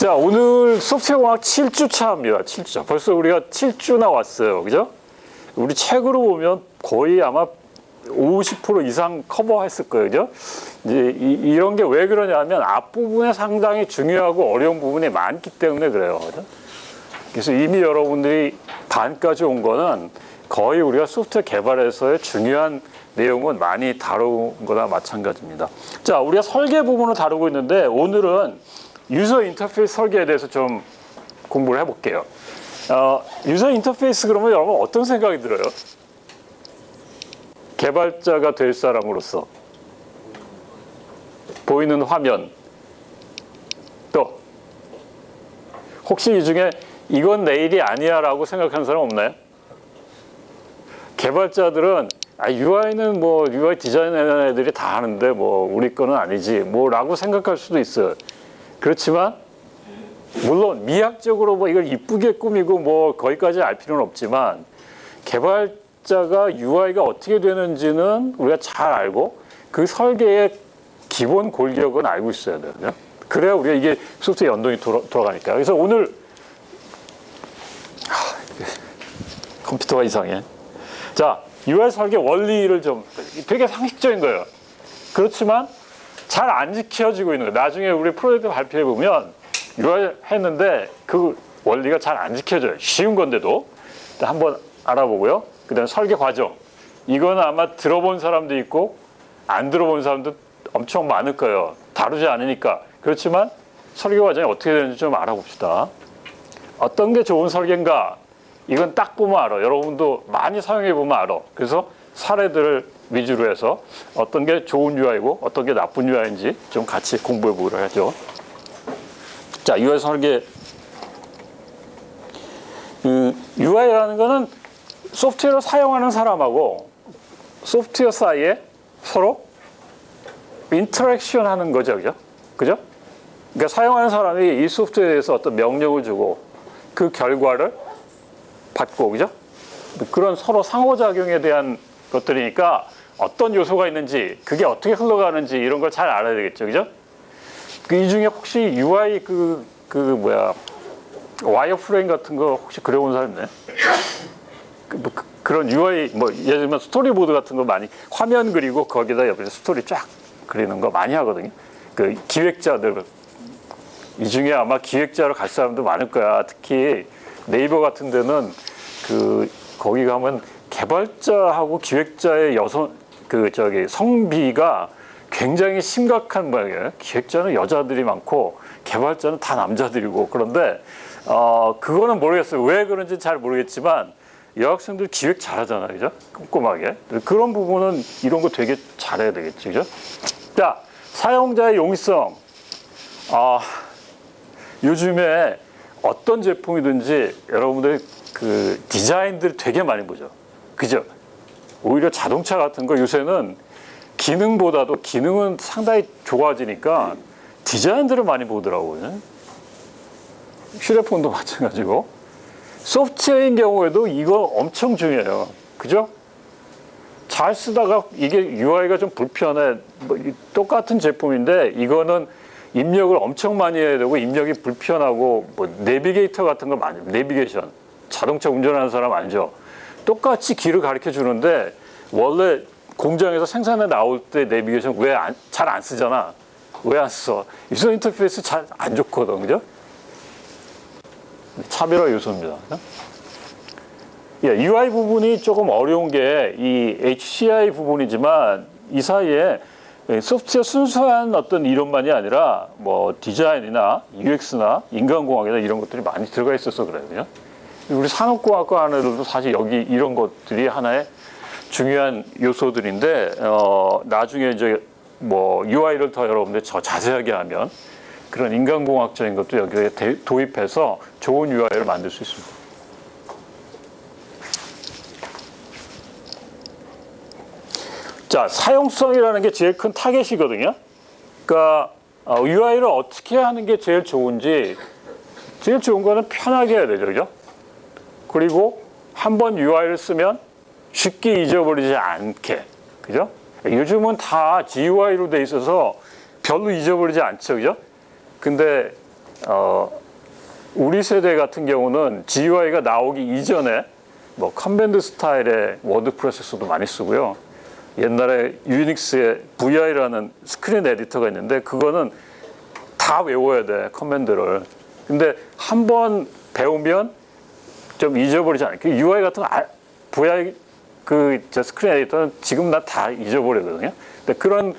자, 오늘 소프트웨어공학 7주차입니다. 7주차. 벌써 우리가 7주나 왔어요. 그죠? 우리 책으로 보면 거의 아마 50% 이상 커버했을 거예요. 그죠? 이제 이런 게 왜 그러냐면 앞부분에 상당히 중요하고 어려운 부분이 많기 때문에 그래요. 그죠? 그래서 이미 여러분들이 반까지 온 거는 거의 우리가 소프트웨어 개발에서의 중요한 내용은 많이 다룬 거나 마찬가지입니다. 자, 우리가 설계 부분을 다루고 있는데 오늘은 유저 인터페이스 설계에 대해서 좀 공부를 해볼게요. 유저 인터페이스 그러면 여러분 어떤 생각이 들어요? 개발자가 될 사람으로서 보이는 화면, 또 혹시 이 중에 이건 내 일이 아니야 라고 생각하는 사람 없나요? 개발자들은 UI는 뭐 UI 디자인하는 애들이 다 하는데 뭐 우리 거는 아니지 뭐 라고 생각할 수도 있어요. 그렇지만 물론 미학적으로 뭐 이걸 이쁘게 꾸미고 뭐 거기까지 알 필요는 없지만 개발자가 UI가 어떻게 되는지는 우리가 잘 알고 그 설계의 기본 골격은 알고 있어야 돼요. 그래야 우리가 이게 소프트웨어 연동이 돌아가니까. 그래서 오늘 컴퓨터가 이상해. 자, UI 설계 원리를 좀 되게 상식적인 거예요. 그렇지만 잘 안 지켜지고 있는 거예요. 나중에 우리 프로젝트 발표해 보면 UI 했는데 그 원리가 잘 안 지켜져요. 쉬운 건데도. 한번 알아보고요. 그 다음에 설계 과정. 이거는 아마 들어본 사람도 있고 안 들어본 사람도 엄청 많을 거예요. 다루지 않으니까. 그렇지만 설계 과정이 어떻게 되는지 좀 알아봅시다. 어떤 게 좋은 설계인가? 이건 딱 보면 알아. 여러분도 많이 사용해 보면 알아. 그래서 사례들을 위주로 해서 어떤 게 좋은 UI고 어떤 게 나쁜 UI인지 좀 같이 공부해 보기로 하죠. 자, UI 설계. UI라는 거는 소프트웨어를 사용하는 사람하고 소프트웨어 사이에 서로 인터랙션 하는 거죠. 그죠? 그죠? 그러니까 사용하는 사람이 이 소프트웨어에 대해서 어떤 명령을 주고 그 결과를 받고, 그죠? 그런 서로 상호작용에 대한 것들이니까 어떤 요소가 있는지, 그게 어떻게 흘러가는지 이런 걸 잘 알아야 되겠죠. 그죠? 이 중에 혹시 UI 와이어 프레임 같은 거 혹시 그려본 사람 있나요? 그런 UI, 예를 들면 스토리보드 같은 거 많이 화면 그리고 거기다 옆에서 스토리 쫙 그리는 거 많이 하거든요. 그 기획자들, 이 중에 아마 기획자로 갈 사람도 많을 거야. 특히 네이버 같은 데는 거기 가면 개발자하고 기획자의 성비가 굉장히 심각한 모양이에요. 기획자는 여자들이 많고 개발자는 다 남자들이고. 그런데 그거는 모르겠어요. 왜 그런지 잘 모르겠지만 여학생들 기획 잘하잖아요. 그죠? 꼼꼼하게. 그런 부분은 이런 거 되게 잘해야 되겠죠. 그죠? 자, 사용자의 용이성. 요즘에 어떤 제품이든지 여러분들이 그 디자인들 되게 많이 보죠. 그죠? 오히려 자동차 같은 거 요새는 기능보다도 기능은 상당히 좋아지니까 디자인들을 많이 보더라고요. 휴대폰도 마찬가지고. 소프트웨어인 경우에도 이거 엄청 중요해요. 그죠? 잘 쓰다가 이게 UI가 좀 불편해. 똑같은 제품인데 이거는 입력을 엄청 많이 해야 되고 입력이 불편하고 내비게이터 같은 거 많이, 내비게이션. 자동차 운전하는 사람 알죠? 똑같이 길을 가르쳐 주는데 원래 공장에서 생산해 나올 때 내비게이션 왜 잘 안 쓰잖아. 왜 안 써? 유저 인터페이스 잘 안 좋거든. 그죠? 차별화 요소입니다. UI 부분이 조금 어려운 게 이 HCI 부분이지만 이 사이에 소프트웨어 순수한 어떤 이론만이 아니라 뭐 디자인이나 UX나 인간공학이나 이런 것들이 많이 들어가 있어서 그래요. 우리 산업공학과 안에도 사실 여기 이런 것들이 하나의 중요한 요소들인데 나중에 이제 뭐 UI를 더 여러분들 더 자세하게 하면 그런 인간공학적인 것도 여기에 도입해서 좋은 UI를 만들 수 있습니다. 자, 사용성이라는 게 제일 큰 타겟이거든요. 그러니까 UI를 어떻게 하는 게 제일 좋은지, 제일 좋은 거는 편하게 해야 되죠. 그죠? 그리고 한번 UI를 쓰면 쉽게 잊어버리지 않게. 그죠? 요즘은 다 GUI로 돼 있어서 별로 잊어버리지 않죠. 그죠? 근데 우리 세대 같은 경우는 GUI가 나오기 이전에 뭐 커맨드 스타일의 워드 프로세서도 많이 쓰고요. 옛날에 유닉스에 VI라는 스크린 에디터가 있는데 그거는 다 외워야 돼, 커맨드를. 근데 한번 배우면 좀 잊어버리지 않아요. 그 UI 같은 거 VI 저 스크린 에디터는 지금 나 다 잊어버리거든요. 근데 그런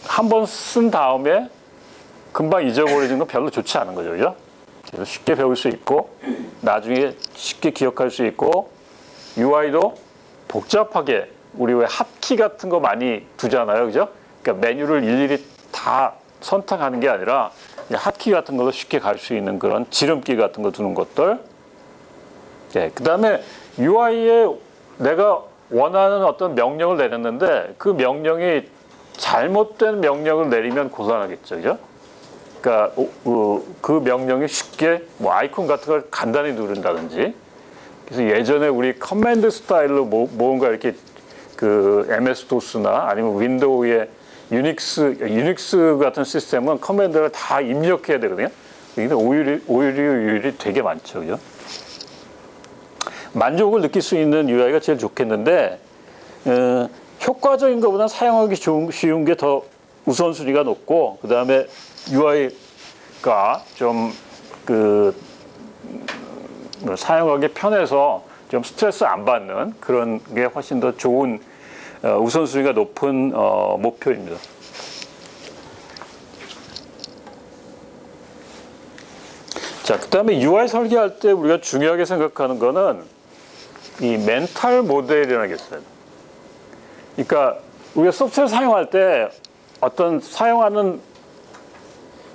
한번 쓴 다음에 금방 잊어버리는 건 별로 좋지 않은 거죠, 그죠? 그래서 쉽게 배울 수 있고 나중에 쉽게 기억할 수 있고 UI도 복잡하게 우리 왜 핫키 같은 거 많이 두잖아요, 그죠? 그러니까 메뉴를 일일이 다 선택하는 게 아니라 핫키 같은 걸로 쉽게 갈 수 있는 그런 지름길 같은 거 두는 것들. 네, 그 다음에 UI에 내가 원하는 어떤 명령을 내렸는데 그 명령이 잘못된 명령을 내리면 곤란하겠죠, 그죠? 그러니까 그 명령이 쉽게 뭐 아이콘 같은 걸 간단히 누른다든지. 그래서 예전에 우리 커맨드 스타일로 뭔가 이렇게 그 MS-DOS나 아니면 윈도우의 유닉스 같은 시스템은 커맨드를 다 입력해야 되거든요. 근데 오류율이 되게 많죠, 그죠? 만족을 느낄 수 있는 UI가 제일 좋겠는데 효과적인 것보다 사용하기 쉬운 게 더 우선순위가 높고 그 다음에 UI가 좀 사용하기 편해서 좀 스트레스 안 받는 그런 게 훨씬 더 좋은 우선순위가 높은 목표입니다. 자, 그 다음에 UI 설계할 때 우리가 중요하게 생각하는 거는 이 멘탈 모델이라는 게 있어요. 그러니까 우리가 소프트웨어 사용할 때 어떤 사용하는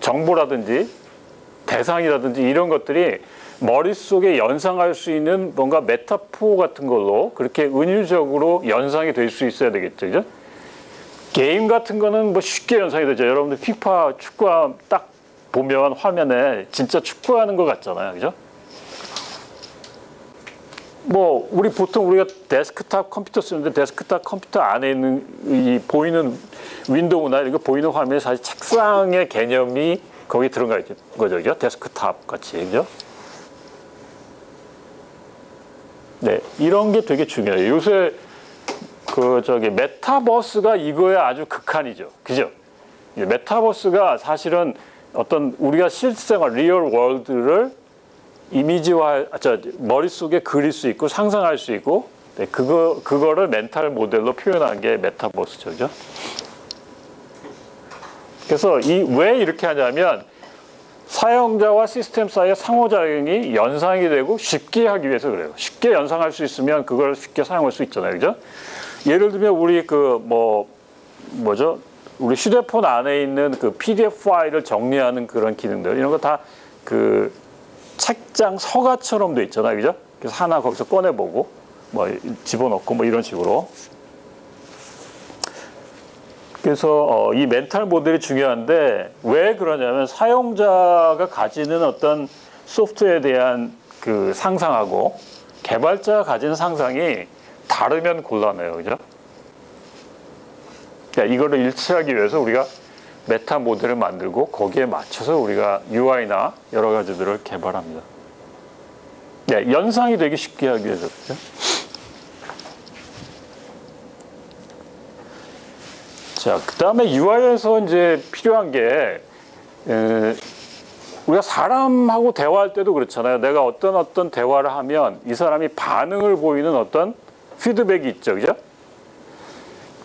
정보라든지 대상이라든지 이런 것들이 머릿속에 연상할 수 있는 뭔가 메타포 같은 걸로 그렇게 은유적으로 연상이 될 수 있어야 되겠죠, 그죠? 게임 같은 거는 뭐 쉽게 연상이 되죠. 여러분들 피파 축구 딱 보면 화면에 진짜 축구하는 것 같잖아요, 그죠? 뭐 우리 보통 우리가 데스크탑 컴퓨터 쓰는데 데스크탑 컴퓨터 안에 있는 이 보이는 윈도우나 이런 거 보이는 화면에 사실 책상의 개념이 거기 들어가 있는 거죠, 그죠? 데스크탑 같이, 그죠? 네, 이런 게 되게 중요해요. 요새 메타버스가 이거의 아주 극한이죠, 그죠? 메타버스가 사실은 어떤 우리가 실생활 리얼 월드를 이미지화, 머릿속에 그릴 수 있고 상상할 수 있고, 네, 그거를 멘탈 모델로 표현한 게 메타버스죠, 그죠? 그래서 왜 이렇게 하냐면 사용자와 시스템 사이의 상호작용이 연상이 되고 쉽게 하기 위해서 그래요. 쉽게 연상할 수 있으면 그걸 쉽게 사용할 수 있잖아요, 그죠? 예를 들면 우리 우리 휴대폰 안에 있는 그 PDF 파일을 정리하는 그런 기능들 이런 거 다 그 책장 서가처럼 돼 있잖아요, 그죠? 그래서 하나 거기서 꺼내보고 뭐 집어넣고 뭐 이런 식으로. 그래서 이 멘탈 모델이 중요한데 왜 그러냐면 사용자가 가지는 어떤 소프트웨어에 대한 그 상상하고 개발자가 가지는 상상이 다르면 곤란해요, 그죠? 그러니까 이거를 일치하기 위해서 우리가 메타 모델을 만들고 거기에 맞춰서 우리가 UI나 여러 가지들을 개발합니다. 네, 연상이 되기 쉽게 하기 위해서. 그죠? 자, 그 다음에 UI에서 이제 필요한 게, 우리가 사람하고 대화할 때도 그렇잖아요. 내가 어떤 대화를 하면 이 사람이 반응을 보이는 어떤 피드백이 있죠, 그죠?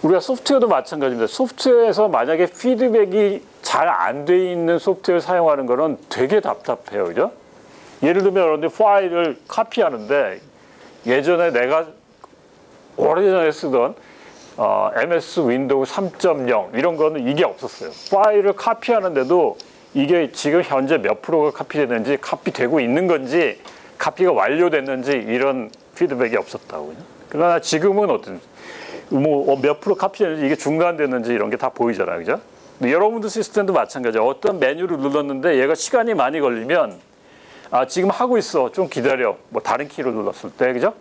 우리가 소프트웨어도 마찬가지입니다. 소프트웨어에서 만약에 피드백이 잘 안 돼 있는 소프트웨어를 사용하는 거는 되게 답답해요, 그죠? 예를 들면 여러분들 파일을 카피하는데 예전에 내가 오래전에 쓰던 MS 윈도우 3.0 이런 거는 이게 없었어요. 파일을 카피하는데도 이게 지금 현재 몇 프로가 카피됐는지, 카피되고 있는 건지, 카피가 완료됐는지 이런 피드백이 없었다고요. 그러나 지금은 몇 프로 카피됐는지, 이게 중단됐는지 이런 게 다 보이잖아요, 그죠? 근데 여러분들 시스템도 마찬가지예요. 어떤 메뉴를 눌렀는데 얘가 시간이 많이 걸리면 지금 하고 있어, 좀 기다려, 뭐 다른 키를 눌렀을 때, 그죠?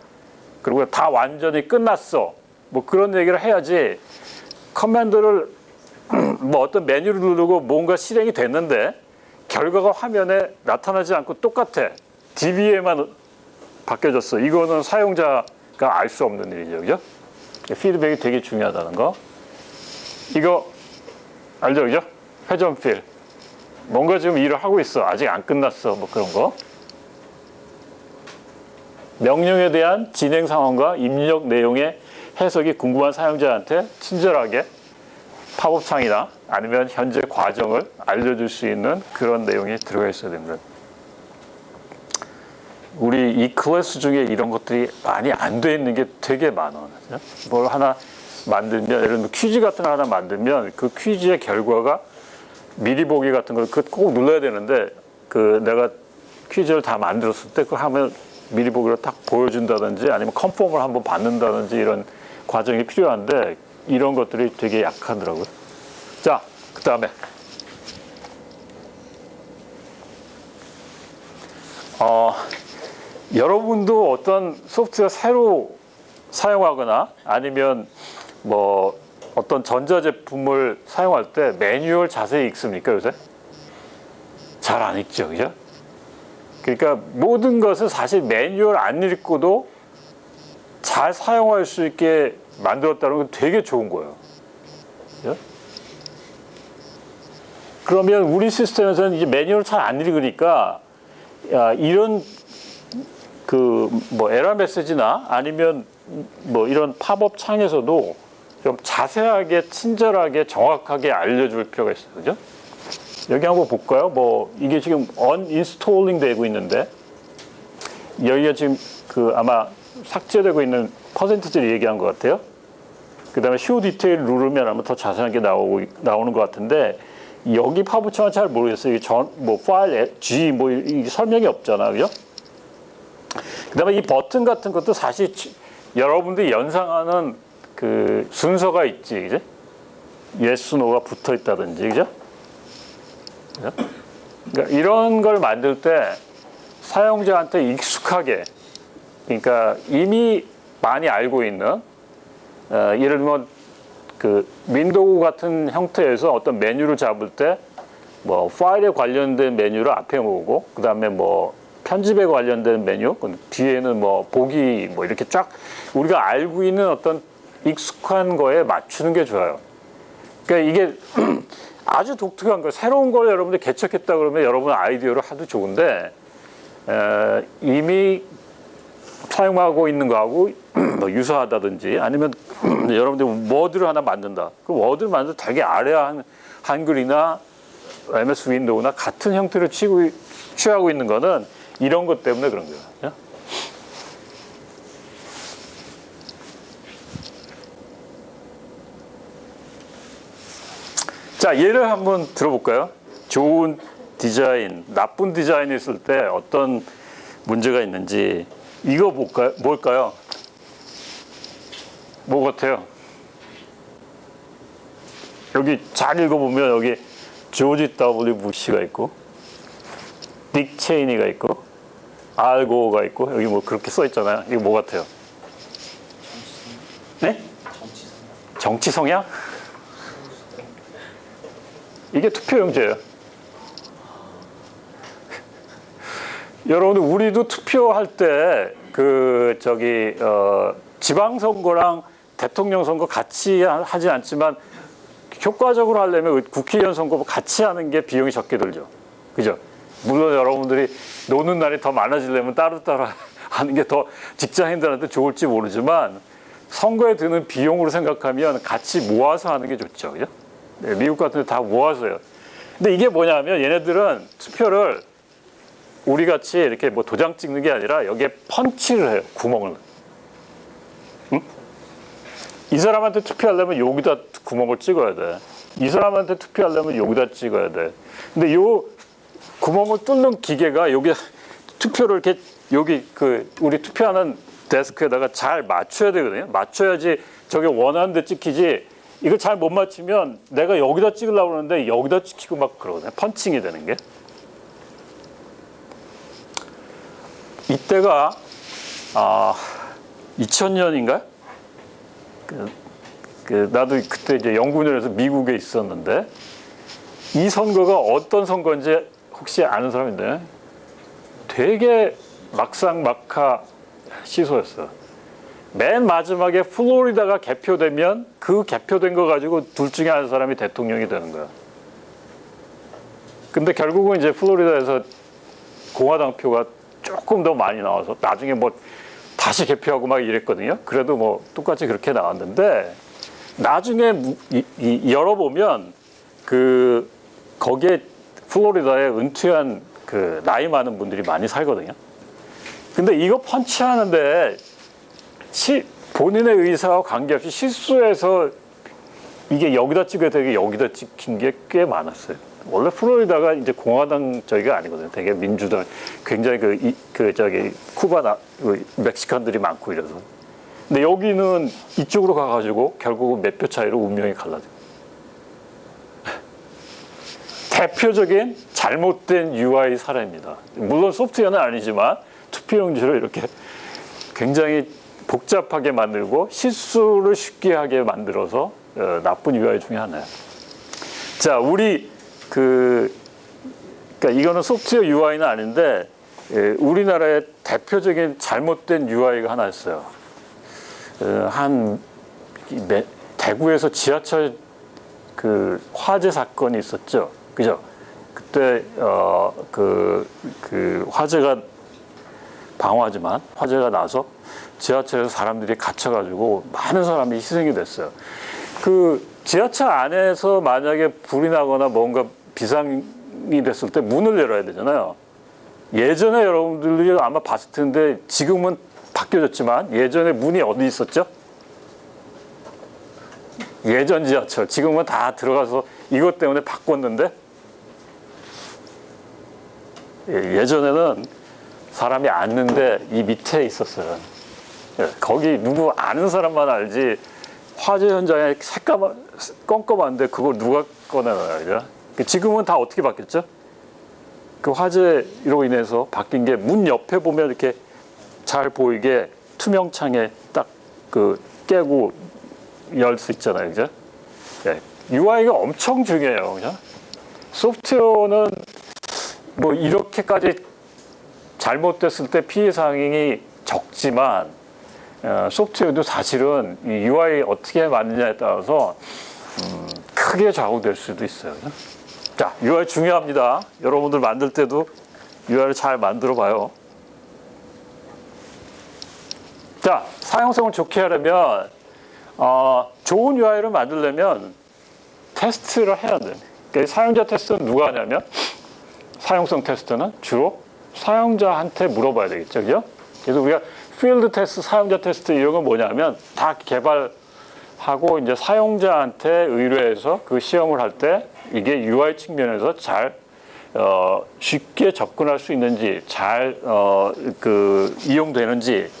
그리고 다 완전히 끝났어, 뭐 그런 얘기를 해야지. 커맨드를 뭐 어떤 메뉴를 누르고 뭔가 실행이 됐는데 결과가 화면에 나타나지 않고 똑같아. DB에만 바뀌어졌어. 이거는 사용자가 알 수 없는 일이죠. 그죠? 피드백이 되게 중요하다는 거. 이거 알죠? 그죠? 회전필. 뭔가 지금 일을 하고 있어. 아직 안 끝났어. 뭐 그런 거. 명령에 대한 진행 상황과 입력 내용의 해석이 궁금한 사용자한테 친절하게 팝업 창이나 아니면 현재 과정을 알려줄 수 있는 그런 내용이 들어가 있어야 됩니다. 우리 이 클래스 중에 이런 것들이 많이 안 돼 있는 게 되게 많아. 뭘 하나 만들면, 예를 들면 퀴즈 같은 거 하나 만들면 그 퀴즈의 결과가 미리 보기 같은 걸 꼭 눌러야 되는데, 그 내가 퀴즈를 다 만들었을 때 그거 하면 미리 보기로 딱 보여준다든지 아니면 컨펌을 한번 받는다든지 이런 과정이 필요한데 이런 것들이 되게 약하더라고요. 자, 그 다음에 여러분도 어떤 소프트웨어 새로 사용하거나 아니면 뭐 어떤 전자제품을 사용할 때 매뉴얼 자세히 읽습니까, 요새? 잘 안 읽죠, 그죠? 그러니까 모든 것을 사실 매뉴얼 안 읽고도 잘 사용할 수 있게 만들었다는 건 되게 좋은 거예요. 그죠? 그러면 우리 시스템에서는 이제 매뉴얼 잘 안 읽으니까 이런 그 뭐 에러 메시지나 아니면 뭐 이런 팝업 창에서도 좀 자세하게 친절하게 정확하게 알려줄 필요가 있어요. 그죠? 여기 한번 볼까요? 뭐 이게 지금 uninstalling 되고 있는데 여기가 지금 그 아마 삭제되고 있는 퍼센티지를 얘기한 것 같아요. 그 다음에 show detail 누르면 아마 더 자세하게 나오는 것 같은데 여기 팝업 창은 잘 모르겠어요. 뭐 파일 G 뭐 이 설명이 없잖아, 그죠? 그 다음에 이 버튼 같은 것도 사실 여러분들이 연상하는 그 순서가 있지, 그죠? yes, no가 붙어 있다든지, 그죠? 그러니까 이런 걸 만들 때 사용자한테 익숙하게, 그러니까 이미 많이 알고 있는, 예를 들면 그 윈도우 같은 형태에서 어떤 메뉴를 잡을 때 뭐 파일에 관련된 메뉴를 앞에 모으고 그 다음에 뭐 편집에 관련된 메뉴, 뒤에는 뭐 보기 뭐 이렇게 쫙 우리가 알고 있는 어떤 익숙한 거에 맞추는 게 좋아요. 그러니까 이게 아주 독특한 거, 새로운 걸 여러분들 개척했다 그러면 여러분 아이디어로 하도 좋은데 이미 사용하고 있는 거하고 뭐 유사하다든지 아니면 여러분들 워드를 하나 만든다. 그 워드를 만들 때 되게 아래한 한글이나 MS 윈도우나 같은 형태를 취하고 있는 거는 이런 것 때문에 그런 거예요. 자, 예를 한번 들어볼까요? 좋은 디자인, 나쁜 디자인이 있을 때 어떤 문제가 있는지 이거 볼까요? 뭘까요? 뭐 같아요? 여기 잘 읽어보면 여기 조지 W. 부시가 있고 딕 체이니가 있고 알고가 있고 여기 뭐 그렇게 써 있잖아요. 이거 뭐 같아요? 네? 정치 성향? 이게 투표용지예요. 여러분들 우리도 투표할 때 그 저기 지방선거랑 대통령 선거 같이 하지 않지만 효과적으로 하려면 국회의원 선거 같이 하는 게 비용이 적게 들죠. 그죠? 물론 여러분들이 노는 날이 더 많아지려면 따로따로 하는 게 더 직장인들한테 좋을지 모르지만 선거에 드는 비용으로 생각하면 같이 모아서 하는 게 좋죠. 그죠? 네, 미국 같은 데 다 모아서요. 근데 이게 뭐냐면 얘네들은 투표를 우리 같이 이렇게 뭐 도장 찍는 게 아니라 여기에 펀치를 해요. 구멍을. 응? 이 사람한테 투표하려면 여기다 구멍을 찍어야 돼. 이 사람한테 투표하려면 여기다 찍어야 돼. 근데 요 구멍을 뚫는 기계가 여기 투표를 이렇게 여기 그 우리 투표하는 데스크에다가 잘 맞춰야 되거든요. 맞춰야지 저게 원하는 데 찍히지. 이걸 잘 못 맞추면 내가 여기다 찍으려고 그러는데 여기다 찍히고 막 그러거든요. 펀칭이 되는 게. 이때가 2000년인가? 나도 그때 이제 연구원에서 미국에 있었는데 이 선거가 어떤 선거인지 혹시 아는 사람인데 되게 막상막하 시소였어. 맨 마지막에 플로리다가 개표되면 그 개표된 거 가지고 둘 중에 한 사람이 대통령이 되는 거야. 근데 결국은 이제 플로리다에서 공화당 표가 조금 더 많이 나와서 나중에 뭐 다시 개표하고 막 이랬거든요. 그래도 뭐 똑같이 그렇게 나왔는데 나중에 열어보면 그 거기에 플로리다에 은퇴한 그 나이 많은 분들이 많이 살거든요. 근데 이거 펀치하는데 본인의 의사와 관계없이 실수해서 이게 여기다 찍어야 되게 여기다 찍힌 게 꽤 많았어요. 원래 플로리다가 이제 공화당 저기가 아니거든요. 되게 민주당, 굉장히 쿠바나 멕시칸들이 많고 이래서. 근데 여기는 이쪽으로 가가지고 결국은 몇 표 차이로 운명이 갈라져. 대표적인 잘못된 UI 사례입니다. 물론 소프트웨어는 아니지만 투표용지를 이렇게 굉장히 복잡하게 만들고 실수를 쉽게 하게 만들어서 나쁜 UI 중에 하나예요. 자, 그러니까 이거는 소프트웨어 UI는 아닌데 우리나라의 대표적인 잘못된 UI가 하나 있어요. 대구에서 지하철 그 화재 사건이 있었죠. 그죠? 그때 그 화재가 방화지만 화재가 나서 지하철에서 사람들이 갇혀가지고 많은 사람이 희생이 됐어요. 그 지하철 안에서 만약에 불이 나거나 뭔가 비상이 됐을 때 문을 열어야 되잖아요. 예전에 여러분들이 아마 봤을 텐데 지금은 바뀌어졌지만 예전에 문이 어디 있었죠? 예전 지하철. 지금은 다 들어가서 이것 때문에 바꿨는데 예전에는 사람이 앉는데 이 밑에 있었어요. 거기 누구 아는 사람만 알지 화재 현장에 껌껌한데 그걸 누가 꺼내놔요. 지금은 다 어떻게 바뀌었죠? 그 화재로 인해서 바뀐 게 문 옆에 보면 이렇게 잘 보이게 투명 창에 딱 그 깨고 열 수 있잖아요. 그죠? UI가 엄청 중요해요. 그죠? 소프트웨어는 뭐 이렇게까지 잘못됐을 때 피해 상황이 적지만 소프트웨어도 사실은 이 UI 어떻게 만드냐에 따라서 크게 좌우될 수도 있어요. 자, UI 중요합니다. 여러분들 만들 때도 UI를 잘 만들어 봐요. 자, 사용성을 좋게 하려면 좋은 UI를 만들려면 테스트를 해야 돼요. 그러니까 사용자 테스트는 누가 하냐면 사용성 테스트는 주로 사용자한테 물어봐야 되겠죠. 그죠? 그래서 우리가 필드 테스트, 사용자 테스트 이런 건 뭐냐면 다 개발하고 이제 사용자한테 의뢰해서 그 시험을 할 때 이게 UI 측면에서 잘 쉽게 접근할 수 있는지 잘 이용되는지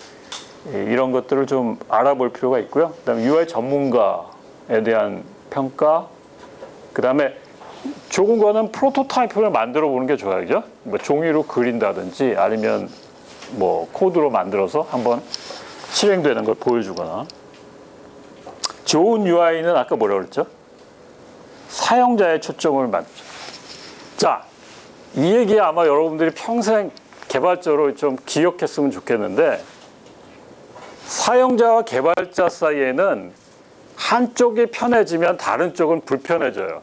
이런 것들을 좀 알아볼 필요가 있고요. 그다음에 UI 전문가에 대한 평가, 그다음에 좋은 거는 프로토타입을 만들어 보는 게 좋아요. 그죠? 뭐 종이로 그린다든지 아니면 뭐 코드로 만들어서 한번 실행되는 걸 보여주거나. 좋은 UI는 아까 뭐라고 그랬죠? 사용자의 초점을 맞죠. 자, 이 얘기 아마 여러분들이 평생 개발자로 좀 기억했으면 좋겠는데 사용자와 개발자 사이에는 한쪽이 편해지면 다른 쪽은 불편해져요.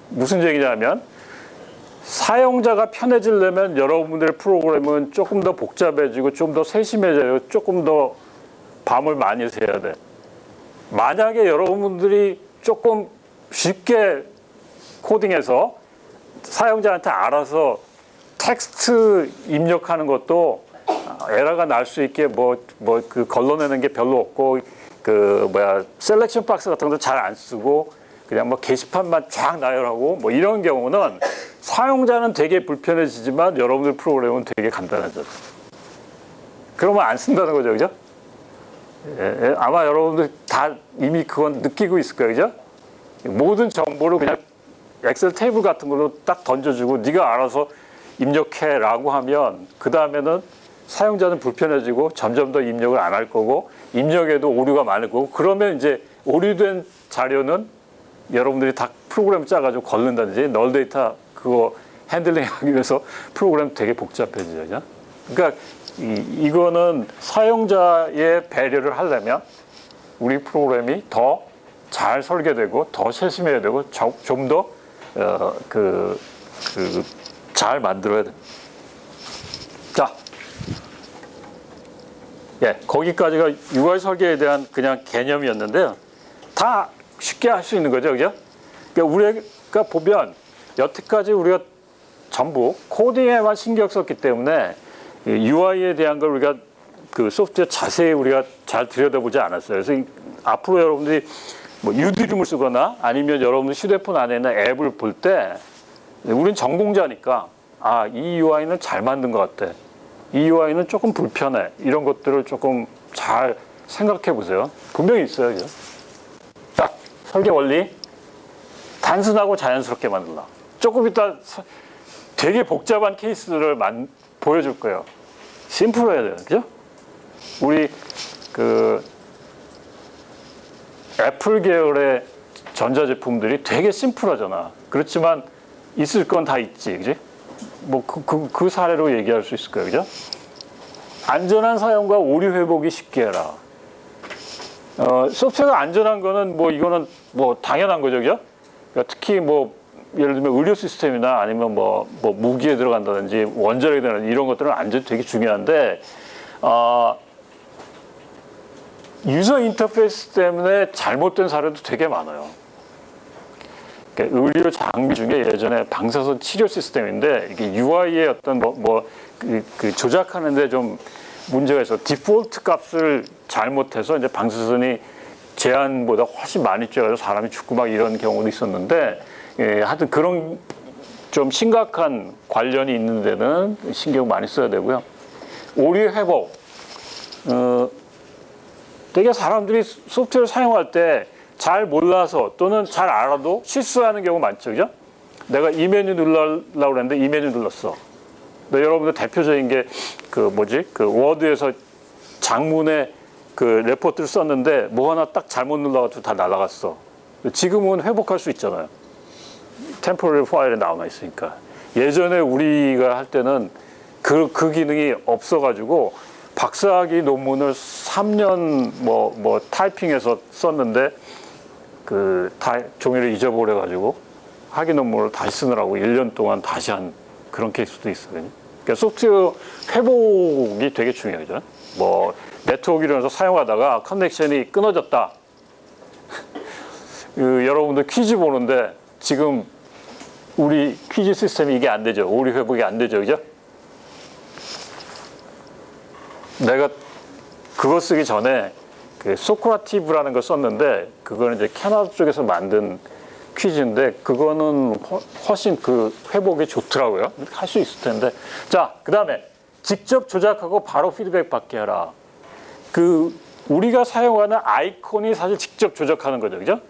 무슨 얘기냐면 사용자가 편해지려면 여러분들의 프로그램은 조금 더 복잡해지고 좀 더 세심해져요. 조금 더 밤을 많이 새야 돼. 만약에 여러분들이 조금 쉽게 코딩해서 사용자한테 알아서 텍스트 입력하는 것도 에러가 날 수 있게 걸러내는 게 별로 없고 셀렉션 박스 같은 것도 잘 안 쓰고 그냥 뭐 게시판만 쫙 나열하고 뭐 이런 경우는 사용자는 되게 불편해지지만 여러분들 프로그램은 되게 간단하죠. 그러면 안 쓴다는 거죠, 그죠? 아마 여러분들 다 이미 그건 느끼고 있을 거예요, 그죠? 모든 정보를 그냥 엑셀 테이블 같은 걸로 딱 던져주고 네가 알아서 입력해라고 하면 그 다음에는 사용자는 불편해지고 점점 더 입력을 안 할 거고 입력에도 오류가 많을 거고 그러면 이제 오류된 자료는 여러분들이 다 프로그램 짜가지고 걸른다든지 널 데이터 그거 핸들링하기 위해서 프로그램 되게 복잡해지죠. 그러니까 이거는 사용자의 배려를 하려면 우리 프로그램이 더 잘 설계되고 더 세심해야 되고 좀 더 잘 만들어야 돼. 자, 예, 거기까지가 UI 설계에 대한 그냥 개념이었는데요. 다 쉽게 할 수 있는 거죠, 그죠? 그러니까 우리가 보면 여태까지 우리가 전부 코딩에만 신경 썼기 때문에 UI에 대한 걸 우리가 그 소프트웨어 자세히 우리가 잘 들여다보지 않았어요. 그래서 앞으로 여러분들이 뭐 유드림을 쓰거나 아니면 여러분들 휴대폰 안에 있는 앱을 볼 때 우린 전공자니까 아, 이 UI는 잘 만든 것 같아. 이 UI는 조금 불편해. 이런 것들을 조금 잘 생각해 보세요. 분명히 있어요. 그죠? 딱 설계 원리 단순하고 자연스럽게 만들라. 조금 이따 되게 복잡한 케이스를 보여줄 거예요. 심플해야 돼요. 그죠? 우리 그 애플 계열의 전자제품들이 되게 심플하잖아. 그렇지만 있을 건 다 있지. 그지? 뭐 그 사례로 얘기할 수 있을 거예요. 그죠? 안전한 사용과 오류 회복이 쉽게 해라. 소프트웨어가 안전한 거는 뭐 이거는 뭐 당연한 거죠. 그죠? 그러니까 특히 뭐 예를 들면 의료 시스템이나 아니면 뭐 무기에 들어간다든지 원자력에 들어간다든지 이런 것들은 안전이 되게 중요한데 유저 인터페이스 때문에 잘못된 사례도 되게 많아요. 그러니까 의료 장비 중에 예전에 방사선 치료 시스템인데 이게 UI의 어떤 그 조작하는데 좀 문제가 있어. 디폴트 값을 잘못해서 이제 방사선이 제한보다 훨씬 많이 쬐가지고 사람이 죽고 막 이런 경우도 있었는데, 예, 하여튼 그런 좀 심각한 관련이 있는 데는 신경 많이 써야 되고요. 오류 회복. 되게 사람들이 소프트웨어를 사용할 때 잘 몰라서 또는 잘 알아도 실수하는 경우 많죠. 그죠? 내가 이 메뉴 누르려고 그랬는데 이 메뉴 눌렀어. 근데 여러분들 대표적인 게 그 워드에서 장문에 그 레포트를 썼는데 뭐 하나 딱 잘못 눌러가지고 다 날아갔어. 지금은 회복할 수 있잖아요. 템포러리 파일에 나와 있으니까. 예전에 우리가 할 때는 그 기능이 없어가지고 박사학위 논문을 3년 타이핑해서 썼는데 종이를 잊어버려가지고 학위 논문을 다시 쓰느라고 1년 동안 다시 한 그런 케이스도 있거든요. 그러니까 소프트웨어 회복이 되게 중요하죠. 뭐 네트워크를 해서 사용하다가 커넥션이 끊어졌다. 여러분들 퀴즈 보는데 지금 우리 퀴즈 시스템이 이게 안 되죠. 오류 회복이 안 되죠. 그죠? 내가 그거 쓰기 전에 그 소크라티브라는 걸 썼는데 그거는 이제 캐나다 쪽에서 만든 퀴즈인데 그거는 훨씬 그 회복이 좋더라고요. 할 수 있을 텐데. 자, 그 다음에 직접 조작하고 바로 피드백 받게 해라. 우리가 사용하는 아이콘이 사실 직접 조작하는 거죠. 그죠?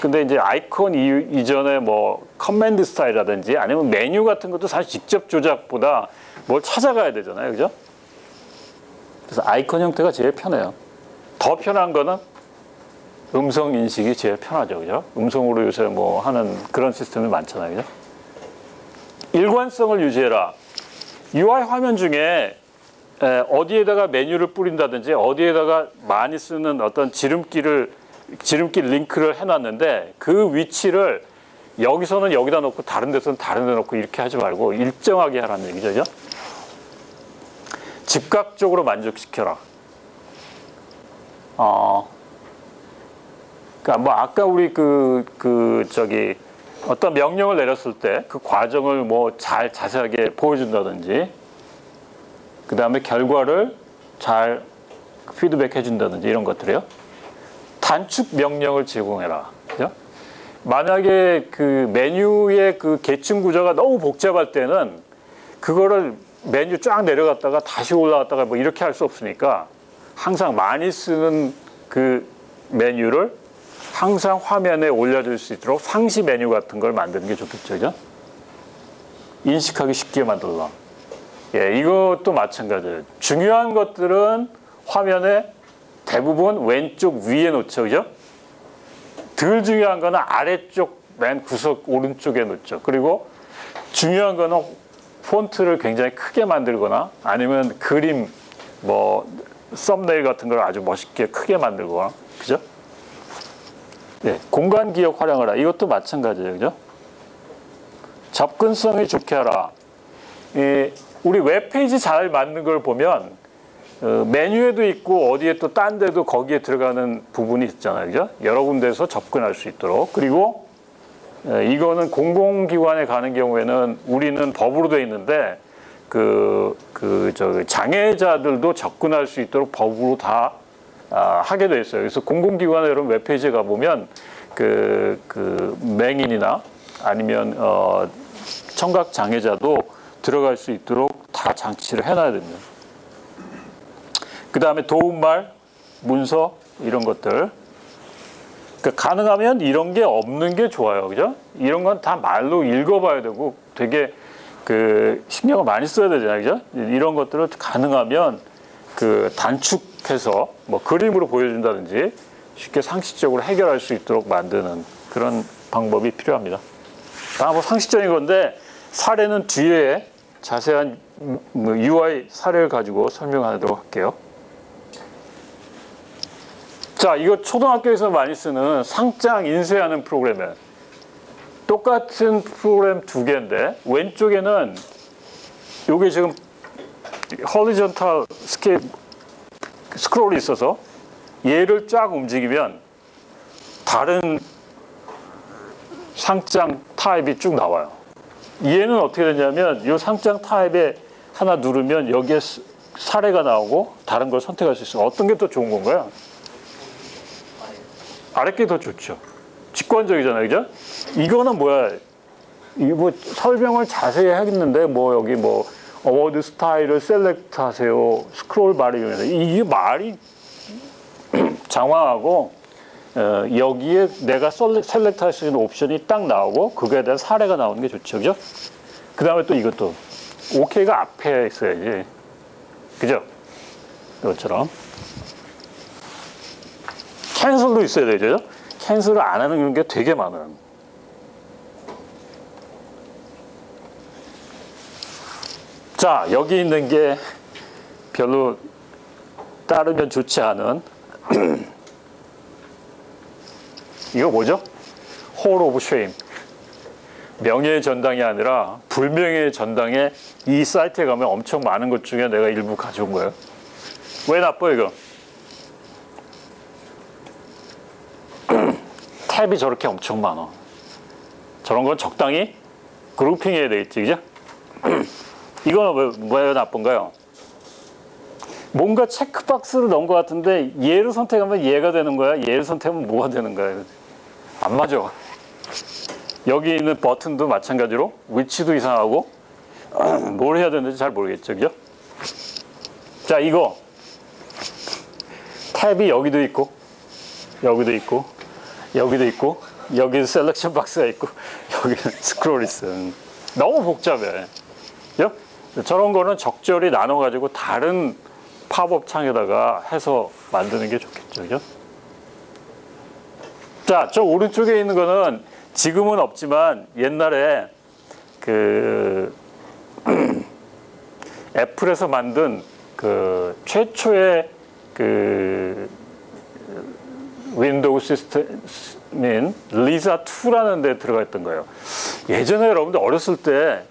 근데 이제 아이콘 이전에 뭐 커맨드 스타일이라든지 아니면 메뉴 같은 것도 사실 직접 조작보다 뭘 찾아가야 되잖아요. 그죠? 그래서 아이콘 형태가 제일 편해요. 더 편한 거는 음성 인식이 제일 편하죠. 그죠? 음성으로 요새 뭐 하는 그런 시스템이 많잖아요. 그죠? 일관성을 유지해라. UI 화면 중에 어디에다가 메뉴를 뿌린다든지 어디에다가 많이 쓰는 어떤 지름길 링크를 해놨는데 그 위치를 여기서는 여기다 놓고 다른 데서는 다른 데 놓고 이렇게 하지 말고 일정하게 하라는 얘기죠. 그죠? 즉각적으로 만족시켜라. 그러니까 뭐 아까 우리 어떤 명령을 내렸을 때 그 과정을 뭐 잘 자세하게 보여준다든지, 그 다음에 결과를 잘 피드백해 준다든지 이런 것들이요. 단축 명령을 제공해라. 그죠? 만약에 그 메뉴의 그 계층 구조가 너무 복잡할 때는 그거를 메뉴 쫙 내려갔다가 다시 올라갔다가 뭐 이렇게 할 수 없으니까 항상 많이 쓰는 그 메뉴를 항상 화면에 올려줄 수 있도록 상시 메뉴 같은 걸 만드는 게 좋겠죠. 그죠? 인식하기 쉽게 만들라. 예, 이것도 마찬가지예요. 중요한 것들은 화면에 대부분 왼쪽 위에 놓죠. 그죠? 덜 중요한 거는 아래쪽 맨 구석 오른쪽에 놓죠. 그리고 중요한 거는 폰트를 굉장히 크게 만들거나 아니면 그림 뭐 썸네일 같은 걸 아주 멋있게 크게 만들거나, 그죠? 네, 공간 기억 활용하라. 이것도 마찬가지예요, 그죠? 접근성이 좋게 하라. 우리 웹페이지 잘 만든 걸 보면 메뉴에도 있고 어디에 또 딴 데도 거기에 들어가는 부분이 있잖아요, 그죠? 여러 군데에서 접근할 수 있도록. 그리고 이거는 공공기관에 가는 경우에는 우리는 법으로 돼 있는데 장애자들도 접근할 수 있도록 법으로 다 하게 돼 있어요. 그래서 공공기관에 여러분 웹페이지에 가보면 맹인이나 아니면 청각 장애자도 들어갈 수 있도록 다 장치를 해놔야 됩니다. 그 다음에 도움말, 문서 이런 것들. 그러니까 가능하면 이런 게 없는 게 좋아요, 그죠? 이런 건 다 말로 읽어봐야 되고 되게 신경을 많이 써야 되잖아요, 그죠? 이런 것들을 가능하면 단축해서 뭐 그림으로 보여준다든지 쉽게 상식적으로 해결할 수 있도록 만드는 그런 방법이 필요합니다. 뭐 상식적인 건데 사례는 뒤에 자세한 UI 사례를 가지고 설명하도록 할게요. 자, 이거 초등학교에서 많이 쓰는 상장 인쇄하는 프로그램이에요. 똑같은 프로그램 두 개인데 왼쪽에는 요게 지금 horizontal 스크롤이 있어서 얘를 쫙 움직이면 다른 상장 타입이 쭉 나와요. 얘는 어떻게 되냐면 이 상장 타입에 하나 누르면 여기에 사례가 나오고 다른 걸 선택할 수 있어요. 어떤 게 더 좋은 건가요? 아래 게 더 좋죠. 직관적이잖아요, 그죠? 이거는 뭐야? 이거 뭐 설명을 자세히 하겠는데 뭐 여기 뭐 어워드 스타일을 셀렉트 하세요. 스크롤 바를 이용해서 이게 말이 장황하고 여기에 내가 셀렉트 할 수 있는 옵션이 딱 나오고 그거에 대한 사례가 나오는 게 좋죠, 그죠? 그 다음에 또 이것도 OK가 앞에 있어야지, 그죠? 이것처럼 캔슬도 있어야 되죠. 캔슬을 안 하는 게 되게 많아요. 자, 여기 있는 게 별로 따르면 좋지 않은 이거 뭐죠? 홀 오브 쉐임. 명예의 전당이 아니라 불명예의 전당에 이 사이트에 가면 엄청 많은 것 중에 내가 일부 가져온 거예요. 왜 나빠 이거? 탭이 저렇게 엄청 많아. 저런 건 적당히 그룹핑해야 되겠지, 그죠? 이거는 왜 나쁜가요? 뭔가 체크박스를 넣은 것 같은데 얘를 선택하면 얘가 되는 거야, 얘를 선택하면 뭐가 되는 거야. 안 맞아. 여기 있는 버튼도 마찬가지로 위치도 이상하고 뭘 해야 되는지 잘 모르겠죠, 그죠? 자, 이거 탭이 여기도 있고 여기도 있고 여기도 있고 여기도 셀렉션 박스가 있고 여기는 스크롤이 있어. 너무 복잡해, 그죠? 저런 거는 적절히 나눠가지고 다른 팝업 창에다가 해서 만드는 게 좋겠죠, 그죠? 자, 저 오른쪽에 있는 거는 지금은 없지만 옛날에 애플에서 만든 최초의 윈도우 시스템인 리자 2라는 데 들어가 있던 거예요. 예전에 여러분들 어렸을 때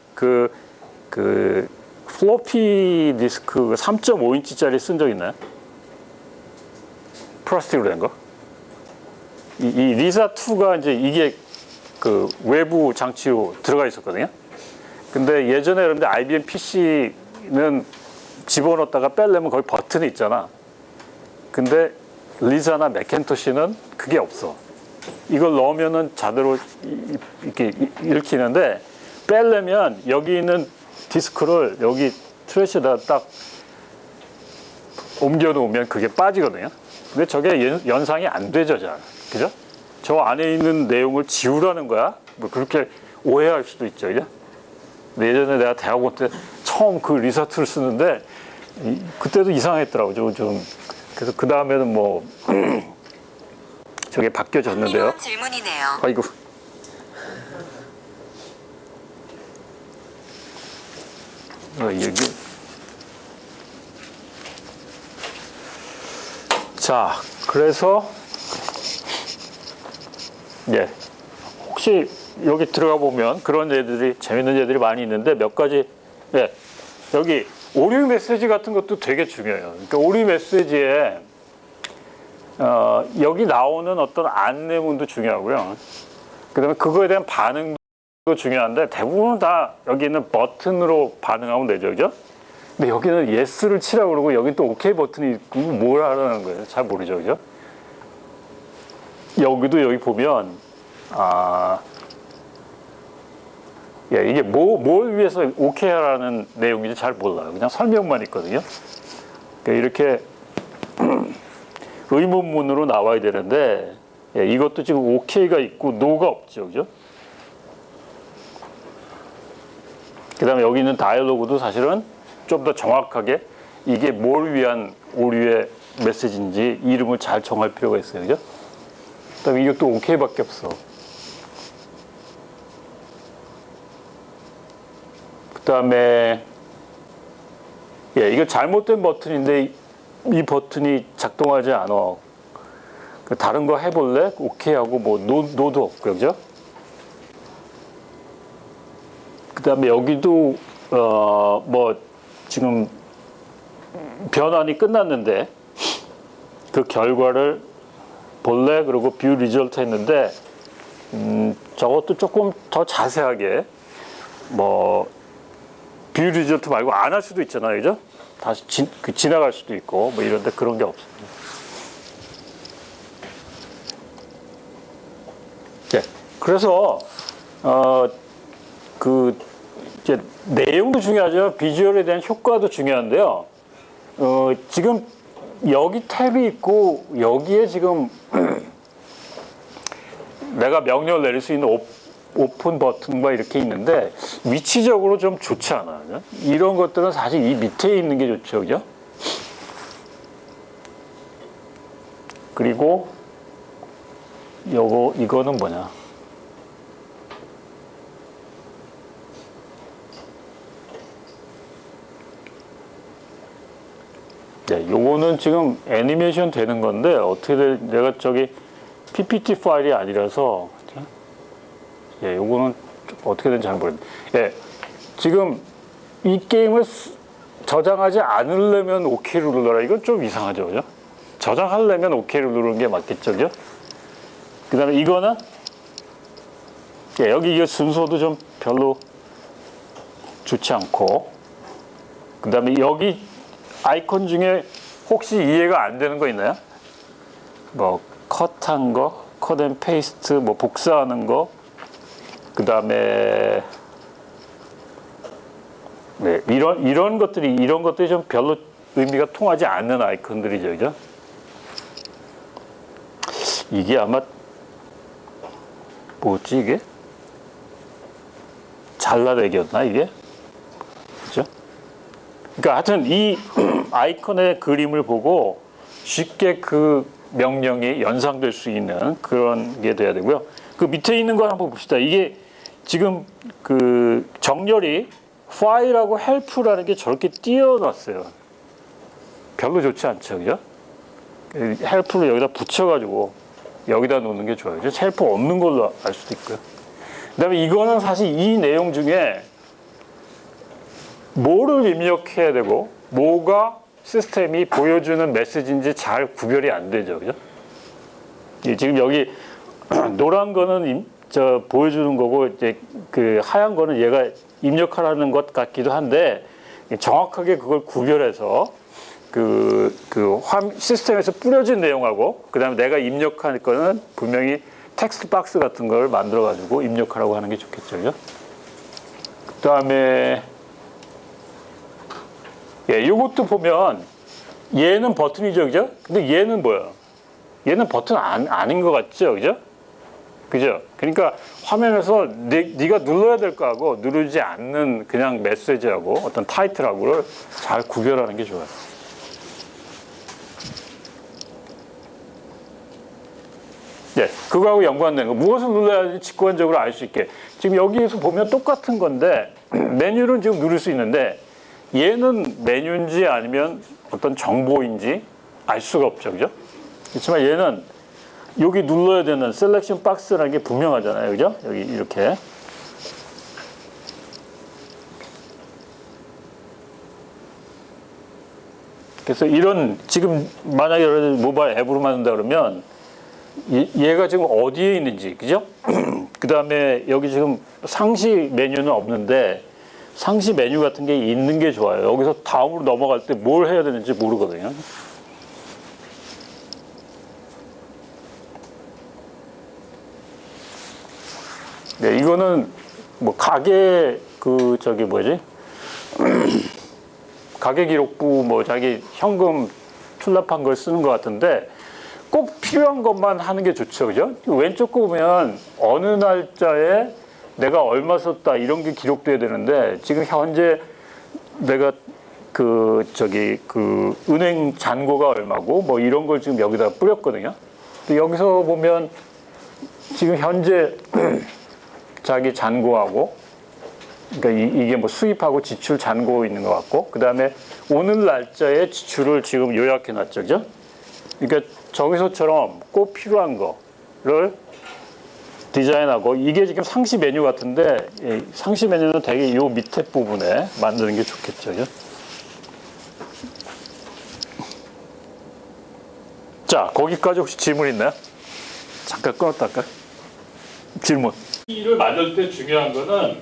플로피 디스크 3.5인치짜리 쓴 적 있나요? 플라스틱으로 된 거? 이 리자 2가 이제 이게 외부 장치로 들어가 있었거든요. 근데 예전에 여러분들 IBM PC는 집어넣었다가 빼려면 거기 버튼이 있잖아. 근데 리자나 맥킨토시는 그게 없어. 이걸 넣으면은 자대로 이렇게 읽히는데 빼려면 여기 있는 디스크를 여기 트래시에다 딱 옮겨 놓으면 그게 빠지거든요. 근데 저게 연상이 안 되죠, 잘. 그죠? 저 안에 있는 내용을 지우라는 거야? 뭐 그렇게 오해할 수도 있죠, 그죠? 근데 예전에 내가 대학원 때 처음 리사트를 쓰는데 그때도 이상했더라고요, 좀. 그래서 그 다음에는 뭐 저게 바뀌어졌는데요. 흥미로운 질문이네요. 아이고. 여기. 자, 그래서 예, 혹시 여기 들어가 보면 그런 애들이 재밌는 애들이 많이 있는데 몇 가지 예, 여기 오류 메시지 같은 것도 되게 중요해요. 그러니까 오류 메시지에 여기 나오는 어떤 안내문도 중요하고요. 그다음에 그거에 대한 반응도 중요한데 대부분 다 여기 있는 버튼으로 반응하면 되죠, 그죠? 근데 여기는 yes를 치라고 그러고 여기 또 OK 버튼이 있고 뭘 하라는 거예요? 잘 모르죠, 그죠? 여기도 여기 보면 예, 이게 뭘 위해서 OK 하라는 내용인지 잘 몰라요. 그냥 설명만 있거든요. 그러니까 이렇게 의문문으로 나와야 되는데 예, 이것도 지금 OK가 있고 NO가 없죠, 그죠? 그 다음에 여기 있는 다이얼로그도 사실은 좀 더 정확하게 이게 뭘 위한 오류의 메시지인지 이름을 잘 정할 필요가 있어요, 그죠? 그 다음에 이것도 OK밖에 없어. 그 다음에 예, 이거 잘못된 버튼인데 이 버튼이 작동하지 않아. 다른 거 해볼래? 오케이 하고 뭐 노도 없고요, 그죠? 그 다음에 여기도 뭐 지금 변환이 끝났는데 그 결과를 볼래? 그리고 뷰 리절트 했는데 저것도 조금 더 자세하게 뭐 뷰 리절트 말고 안 할 수도 있잖아요, 그죠? 다시 지나갈 수도 있고 뭐 이런데 그런 게 없습니다. 네, 그래서 그 이제 내용도 중요하죠. 비주얼에 대한 효과도 중요한데요. 지금 여기 탭이 있고 여기에 지금 내가 명령을 내릴 수 있는 오픈 버튼과 이렇게 있는데 위치적으로 좀 좋지 않아요. 이런 것들은 사실 이 밑에 있는 게 좋죠, 그죠? 그리고 이거는 뭐냐? 네, 요거는 지금 애니메이션 되는 건데 어떻게 내가 저기 PPT 파일이 아니라서 예, 요거는 어떻게 되는지 잘 모르겠는데 예, 지금 이 게임을 저장하지 않으려면 OK를 눌러라. 이건 좀 이상하죠, 그죠? 저장하려면 OK를 누르는 게 맞겠죠, 그죠? 그 다음에 이거는 예, 여기 이거 순서도 좀 별로 좋지 않고 그 다음에 여기 아이콘 중에 혹시 이해가 안 되는 거 있나요? 뭐 컷한 거, 컷 앤 페이스트, 뭐 복사하는 거, 그 다음에 네, 이런 것들이 좀 별로 의미가 통하지 않는 아이콘들이죠, 그죠? 이게 아마 뭐지 이게? 잘라내기였나 이게? 그죠? 그러니까 하여튼 이 아이콘의 그림을 보고 쉽게 그 명령이 연상될 수 있는 그런 게 돼야 되고요. 그 밑에 있는 거 한번 봅시다. 이게 지금 그 정렬이 파일하고 헬프라는 게 저렇게 띄어놨어요. 별로 좋지 않죠, 그죠? 헬프를 여기다 붙여가지고 여기다 놓는 게 좋아요. 헬프 없는 걸로 알 수도 있고요. 그다음에 이거는 사실 이 내용 중에 뭐를 입력해야 되고 뭐가 시스템이 보여주는 메시지인지 잘 구별이 안 되죠, 그죠? 지금 여기 노란 거는 보여주는 거고 이제 그 하얀 거는 얘가 입력하라는 것 같기도 한데 정확하게 그걸 구별해서 시스템에서 뿌려진 내용하고 그다음에 내가 입력할 거는 분명히 텍스트 박스 같은 걸 만들어 가지고 입력하라고 하는 게 좋겠죠, 그죠? 그다음에 예, 이것도 보면 얘는 버튼이죠, 그죠? 근데 얘는 뭐야? 얘는 버튼 아닌 것 같죠, 그죠? 그죠? 그러니까 화면에서 네가 눌러야 될 거하고 누르지 않는 그냥 메시지하고 어떤 타이틀하고를 잘 구별하는 게 좋아요. 그거하고 연관된 거. 무엇을 눌러야지 직관적으로 알 수 있게. 지금 여기에서 보면 똑같은 건데 메뉴는 지금 누를 수 있는데 얘는 메뉴인지 아니면 어떤 정보인지 알 수가 없죠. 그죠? 그렇지만 얘는 여기 눌러야 되는 셀렉션 박스라는 게 분명하잖아요. 그죠? 여기 이렇게. 그래서 이런 지금 만약에 모바일 앱으로 만든다 그러면 얘가 지금 어디에 있는지, 그죠? 그 다음에 여기 지금 상시 메뉴는 없는데 상시 메뉴 같은 게 있는 게 좋아요. 여기서 다음으로 넘어갈 때 뭘 해야 되는지 모르거든요. 네, 이거는 뭐 가게 그 저기 뭐지? 가계 기록부 뭐 자기 현금 출납한 걸 쓰는 것 같은데 꼭 필요한 것만 하는 게 좋죠, 그죠? 왼쪽 거 보면 어느 날짜에 내가 얼마 썼다 이런 게 기록돼야 되는데 지금 현재 내가 그 저기 그 은행 잔고가 얼마고 뭐 이런 걸 지금 여기다 뿌렸거든요. 근데 여기서 보면 지금 현재 자기 잔고하고 그러니까 이게 뭐 수입하고 지출 잔고 있는 것 같고 그 다음에 오늘 날짜에 지출을 지금 요약해 놨죠, 그죠? 그러니까 저기서처럼 꼭 필요한 거를 디자인하고 이게 지금 상시 메뉴 같은데 상시 메뉴는 되게 이 밑에 부분에 만드는 게 좋겠죠, 그죠? 자, 거기까지 혹시 질문 있나요? 잠깐 끊었다 할까요? 질문. 이를 만들 때 중요한 거는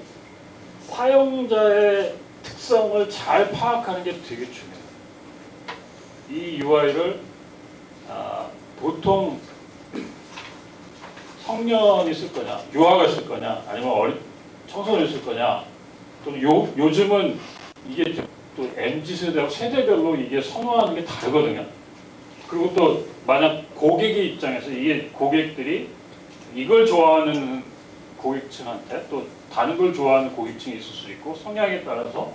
사용자의 특성을 잘 파악하는 게 되게 중요해요. 이 UI를 보통 성년이 쓸 거냐, 유아가 쓸 거냐, 아니면 청소년이 쓸 거냐, 또는 요즘은 이게 또 MZ세대하고 세대별로 이게 선호하는 게 다르거든요. 그리고 또 만약 고객의 입장에서 이게 고객들이 이걸 좋아하는 고객층한테 또 다른 걸 좋아하는 고객층이 있을 수 있고 성향에 따라서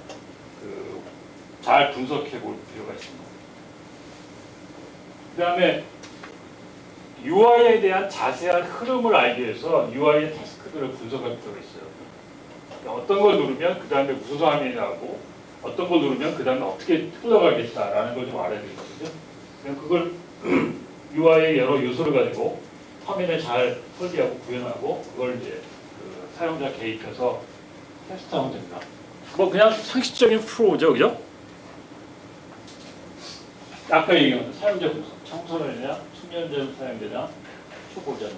잘 분석해 볼 필요가 있습니다. 그 다음에 UI에 대한 자세한 흐름을 알기 위해서 UI의 태스크들을 분석할 필요가 있어요. 어떤 걸 누르면 그 다음에 무슨 화면이 나오고 어떤 걸 누르면 그 다음에 어떻게 흘러가겠다라는 걸 좀 알아야 되거든요. 그걸 UI의 여러 요소를 가지고 화면에 잘 설계하고 구현하고 그걸 이제 사용자 개입해서 테스트하면 됩니다. 뭐 그냥 상식적인 프로죠, 그죠? 아까 얘기한 사용자 분석, 청소년이냐, 숙련자 사용자냐, 초보자냐.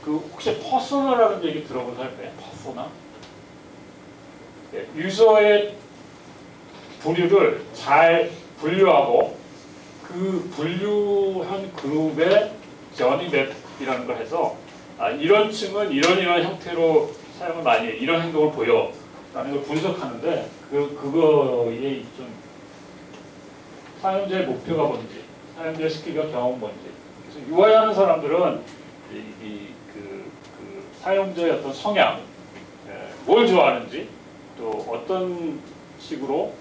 그 혹시 퍼소나라는 얘기 들어본 사람 있나요? 퍼소나? 네, 유저의 부류를 잘 분류하고 그 분류한 그룹의 저니 맵이라는 걸 해서 이런 층은 이런 형태로 사용을 많이 해. 이런 행동을 보여. 라는 걸 분석하는데 그거에 좀 사용자의 목표가 뭔지, 사용자의 스킬과 경험은 뭔지. 그래서 UI 하는 사람들은 그 사용자의 어떤 성향, 뭘 좋아하는지, 또 어떤 식으로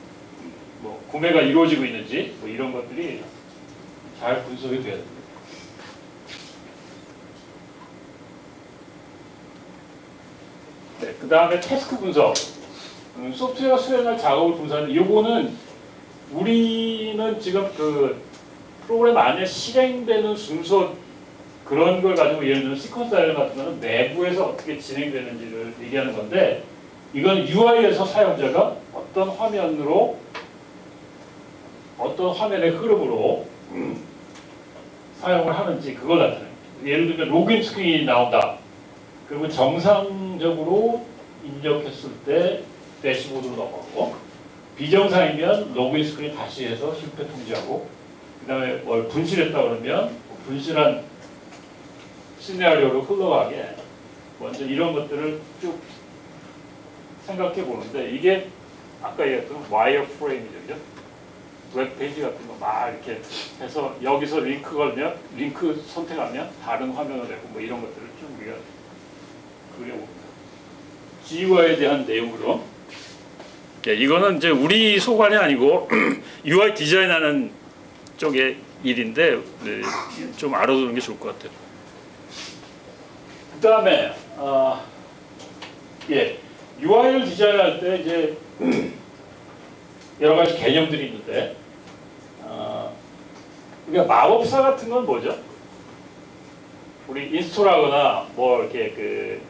뭐 구매가 이루어지고 있는지 뭐 이런 것들이 잘 분석이 돼야 됩니다. 네, 그 다음에 태스크 분석. 소프트웨어 수행할 작업을 분석하는 이거는 우리는 지금 그 프로그램 안에 실행되는 순서 그런 걸 가지고 예를 들면 시퀀스 다이어그램 같은 거는 내부에서 어떻게 진행되는지를 얘기하는 건데 이건 UI에서 사용자가 어떤 화면의 흐름으로 사용을 하는지 그걸 나타내요. 예를 들면 로그인 스크린이 나온다. 그리고 정상적으로 입력했을 때 대시보드로 넘어가고 비정상이면 로그인 스크린 다시 해서 실패 통지하고 그 다음에 뭘 분실했다 그러면 분실한 시나리오로 흘러가게 먼저 이런 것들을 쭉 생각해 보는데 이게 아까 얘기했던 와이어 프레임이죠. 웹페이지 같은 거 막 이렇게 해서 여기서 링크 걸면 링크 선택하면 다른 화면을 내고 뭐 이런 것들을 좀 우리가 그려봅니다. GUI에 대한 내용으로 이거는 이제 우리 소관이 아니고 UI 디자인하는 쪽의 일인데 좀 알아두는 게 좋을 것 같아요. 그 다음에 예, UI를 디자인할 때 이제 여러 가지 개념들이 있는데 그러니까 마법사 같은 건 뭐죠? 우리 인스톨하거나 뭐 이렇게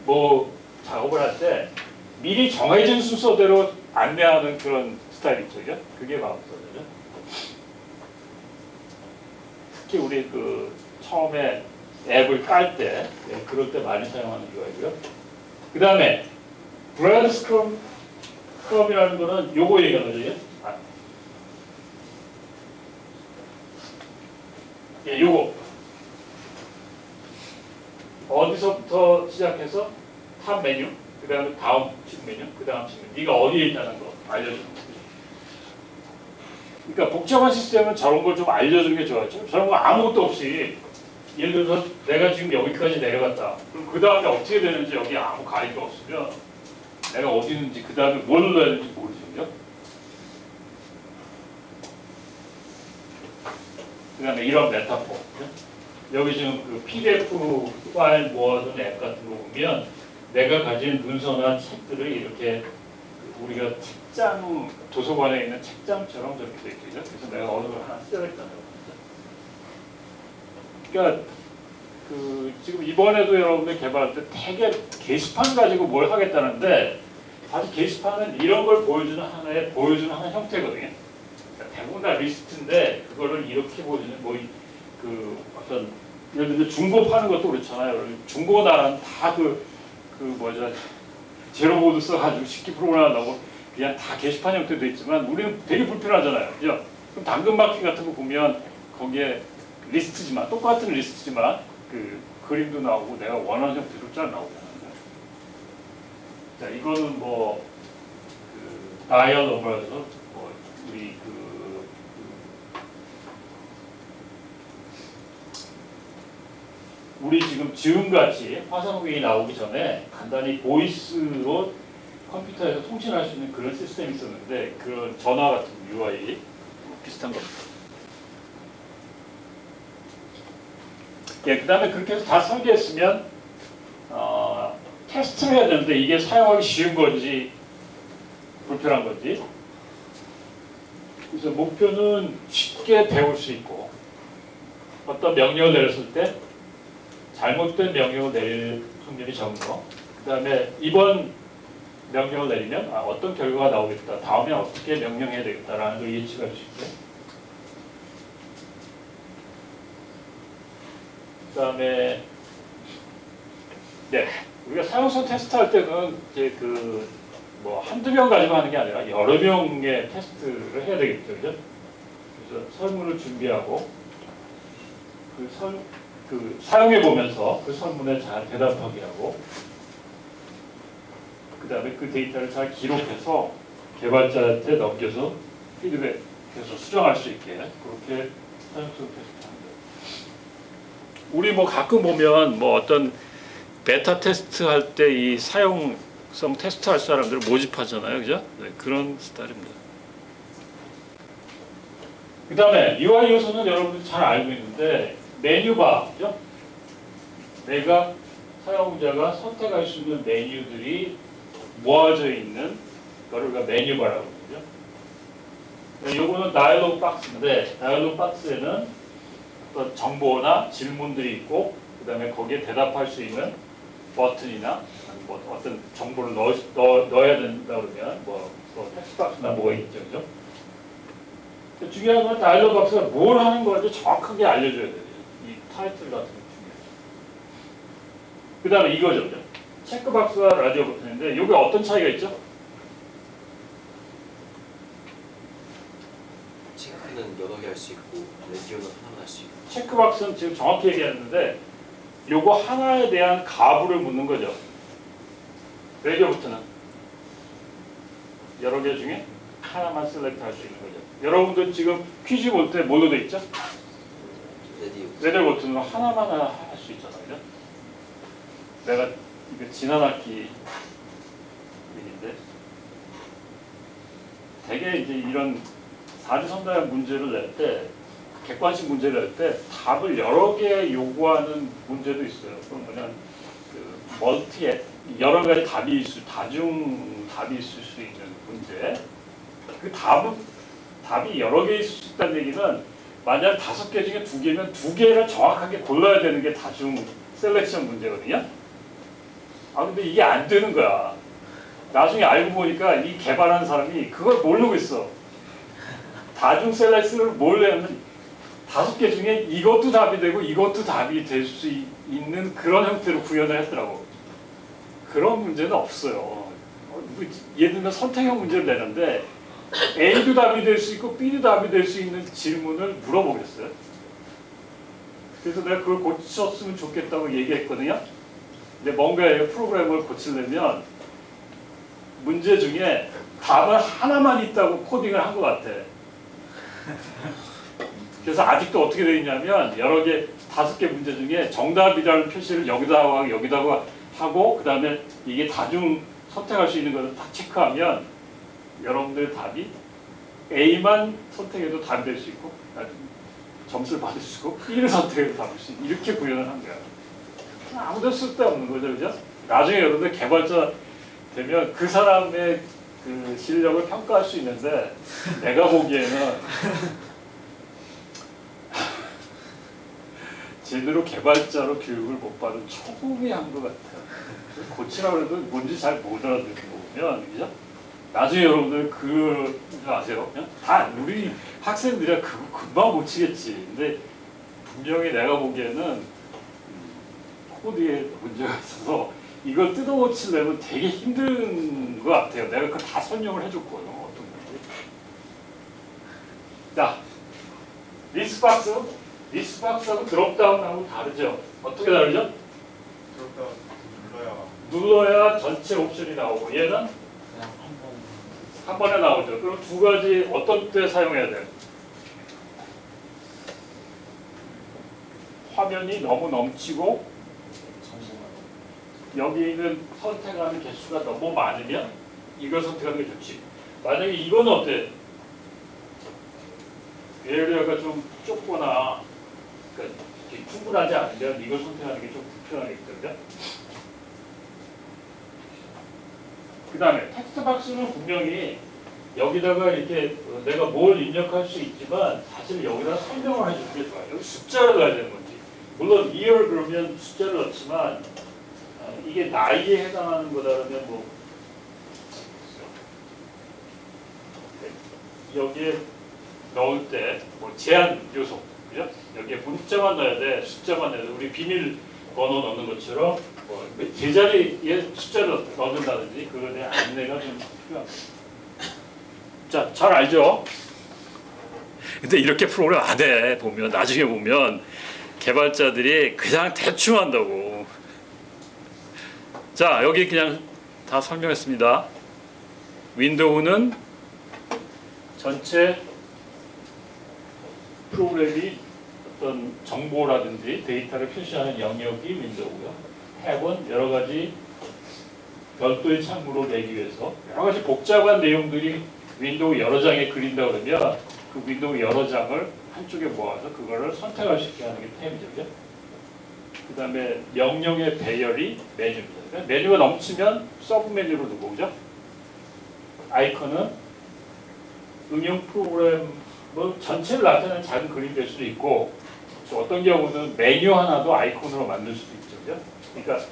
뭐 작업을 할 때 미리 정해진 순서대로 안내하는 그런 스타일 있죠, 그게 마법사죠. 특히 우리 처음에 앱을 깔 때, 그럴 때 많이 사용하는 UI고요. 그 다음에 브레드 스크럼이라는 거는 요거 얘기하는 거죠. 예, 요거 어디서부터 시작해서 탑 메뉴, 그 다음에 다음 층 메뉴, 그 다음 층 메뉴. 네가 어디에 있다는 거 알려주는 거죠. 그러니까 복잡한 시스템은 저런 걸 좀 알려주는 게 좋아요. 저런 거 아무것도 없이 예를 들어서 내가 지금 여기까지 내려갔다. 그럼 그 다음에 어떻게 되는지 여기 아무 가이드가 없으면 내가 어디 있는지 그 다음에 뭘 눌러야 되는지 모르거든요. 그 다음에 이런 메타포. 여기 지금 그 PDF 파일 모아둔 앱 같은 거 보면 내가 가진 문서나 책들을 이렇게 우리가 책장, 도서관에 있는 책장처럼 저렇게 돼 있거든요. 그래서 내가 어느 걸 하나 쓰겠다는 거죠. 그러니까 지금 이번에도 여러분들 개발할 때 되게 게시판 가지고 뭘 하겠다는데 사실 게시판은 이런 걸 보여주는 하나의 형태거든요. 그러니까 대부분 다 리스트인데 그거를 이렇게 보여주는 어떤 예를 들어 중고 파는 것도 그렇잖아요. 중고 나라는 다 제로보드 써가지고 쉽게 프로그램한다고 그냥 다 게시판 형태로 돼 있지만 우리는 되게 불편하잖아요. 그죠? 그럼 당근마켓 같은 거 보면 거기에 리스트지만 똑같은 리스트지만 그림도 나오고 내가 원하는 형태로 잘 나오잖아요. 자, 이거는 다이얼 넘버에서 우리 지금 지금같이 화상회의 나오기 전에 간단히 보이스로 컴퓨터에서 통신할 수 있는 그런 시스템이 있었는데 그런 전화 같은 UI 비슷한 겁니다. 예, 그 다음에 그렇게 해서 다 설계했으면 테스트를 해야 되는데 이게 사용하기 쉬운 건지 불편한 건지. 그래서 목표는 쉽게 배울 수 있고 어떤 명령을 내렸을 때 잘못된 명령을 내릴 확률이 적은 거. 그 다음에 이번 명령을 내리면 어떤 결과가 나오겠다. 다음에 어떻게 명령해야 되겠다라는 걸 예측할 수 있게. 그 다음에 우리가 사용성 테스트할 때는 이제 한두 명 가지고 하는 게 아니라 여러 명의 테스트를 해야 되겠죠. 그죠? 그래서 설문을 준비하고 사용해 보면서 그 설문에 잘 대답하게 하고 그 다음에 그 데이터를 잘 기록해서 개발자한테 넘겨서 피드백해서 수정할 수 있게 그렇게 사용성 테스트하는 거예요. 우리 가끔 보면 어떤 베타 테스트 할 때 이 사용성 테스트 할 사람들을 모집하잖아요. 그죠? 네, 그런 스타일입니다. 그 다음에 UI 요소는 여러분들 잘 알고 있는데 메뉴바, 그죠? 내가 사용자가 선택할 수 있는 메뉴들이 모아져 있는 거를 우리가 메뉴바라고 그러죠. 요거는 다이얼로그 박스인데 다이얼로그 박스에는 어떤 정보나 질문들이 있고 그 다음에 거기에 대답할 수 있는 버튼이나 어떤 정보를 넣어야 된다 그러면 텍스트 박스나 뭐가 있죠, 그죠? 중요한 건 다이얼로그 박스가 뭘 하는 건지 정확하게 알려줘야 돼요. 이 타이틀 같은 거 중요해요. 그 다음에 이거죠. 체크박스와 라디오 버튼인데 이게 어떤 차이가 있죠? 체크는 여러 개 할 수 있고 라디오는 하나만 할 수 있고. 체크박스는 지금 정확히 얘기했는데 요거 하나에 대한 가부를 묻는 거죠. 라디오 버튼은 여러 개 중에 하나만 셀렉트 할 수 있는 거죠. 여러분들 지금 퀴즈 볼 때 뭘로 돼 있죠? 라디오 버튼은 하나만 할 수 있잖아요. 그죠? 내가 이거 지난 학기 얘기인데 되게 이제 이런 사지선다형 문제를 낼 때 객관식 문제를 할 때 답을 여러 개 요구하는 문제도 있어요. 그건 뭐냐, 그 멀티에 여러 가지 다중 답이 있을 수 있는 문제. 그 답이 여러 개 있을 수 있다는 얘기는 만약 5개 중에 2개면 2개를 정확하게 골라야 되는 게 다중 셀렉션 문제거든요. 아 근데 이게 안 되는 거야. 나중에 알고 보니까 이 개발한 사람이 그걸 모르고 있어. 다중 셀렉션을 모르려면 5개 중에 이것도 답이 되고 이것도 답이 될 수 있는 그런 형태로 구현을 했더라고. 그런 문제는 없어요. 예를 들면 선택형 문제를 내는데 A도 답이 될 수 있고 B도 답이 될 수 있는 질문을 물어보겠어요. 그래서 내가 그걸 고쳤으면 좋겠다고 얘기했거든요. 근데 뭔가 프로그램을 고치려면 문제 중에 답은 하나만 있다고 코딩을 한 것 같아. 그래서 아직도 어떻게 되어 있냐면 여러 개 5개 문제 중에 정답이라는 표시를 여기다가 하고 그 다음에 이게 다중 선택할 수 있는 것을 딱 체크하면 여러분들의 답이 A만 선택해도 답이 될 수 있고 점수를 받을 수 있고 B를 선택해도 답을 수 있고 이렇게 구현을 한 거야. 아무도 쓸데없는 거죠, 그죠? 나중에 여러분들 개발자 되면 그 사람의 그 실력을 평가할 수 있는데 내가 보기에는 제대로 개발자로 교육을 못 받은 초보이 한 것 같아요. 고치라고 해도 뭔지 잘 못 알아듣는 거 보면, 그죠? 나중에 여러분들 그거 아세요? 그냥 다 우리 학생들이야 그거 금방 고치겠지. 근데 분명히 내가 보기에는 코드에 문제가 있어서 이걸 뜯어고치려면 되게 힘든 것 같아요. 내가 그거 다 설명을 해줬고요. 어떤 건지. 자, 리스트박스하고 드롭다운하고 다르죠? 어떻게 다르죠? 드롭다운 눌러야 전체 옵션이 나오고 얘는 한 번에 나오죠. 그럼 두 가지 어떤 때 사용해야 돼요? 화면이 너무 넘치고 여기 있는 선택하는 개수가 너무 많으면 이걸 선택하는 게 좋지. 만약에 이건 어때? 에리어가 좀 좁거나 그러니까 충분하지 않으면 이걸 선택하는 게 좀 불편하겠거든요. 그 다음에 텍스트 박스는 분명히 여기다가 이렇게 내가 뭘 입력할 수 있지만 사실 여기다 설명을 해주는 게 좋아요. 여기 숫자를 넣어야 되는 건지. 물론 year 그러면 숫자를 넣지만 이게 나이에 해당하는 거다라면 뭐 여기에 넣을 때 뭐 제한 요소, 그죠? 여기에 문자만 넣어야 돼, 숫자만 넣어야 돼. 우리 비밀번호 넣는 것처럼 뭐 제자리에 숫자를 넣는다든지 그거에 대한 안내가 좀 필요합니다. 자, 잘 알죠? 근데 이렇게 프로그램 안 해. 보면 나중에 보면 개발자들이 그냥 대충 한다고. 자, 여기 그냥 다 설명했습니다. 윈도우는 전체 프로그램이 어떤 정보라든지 데이터를 표시하는 영역이 윈도우고요. 탭은 여러 가지 별도의 창구로 내기 위해서 여러 가지 복잡한 내용들이 윈도우 여러 장에 그린다 그러면 그 윈도우 여러 장을 한쪽에 모아서 그거를 선택할 수 있게 하는 게 탭이죠. 그 다음에 명령의 배열이 메뉴입니다. 그러니까 메뉴가 넘치면 서브 메뉴로 넣고, 그죠? 아이콘은 응용 프로그램을 전체를 나타내는 작은 그림이 될 수도 있고 또 어떤 경우는 메뉴 하나도 아이콘으로 만들 수도 있죠. 그죠? 그러니까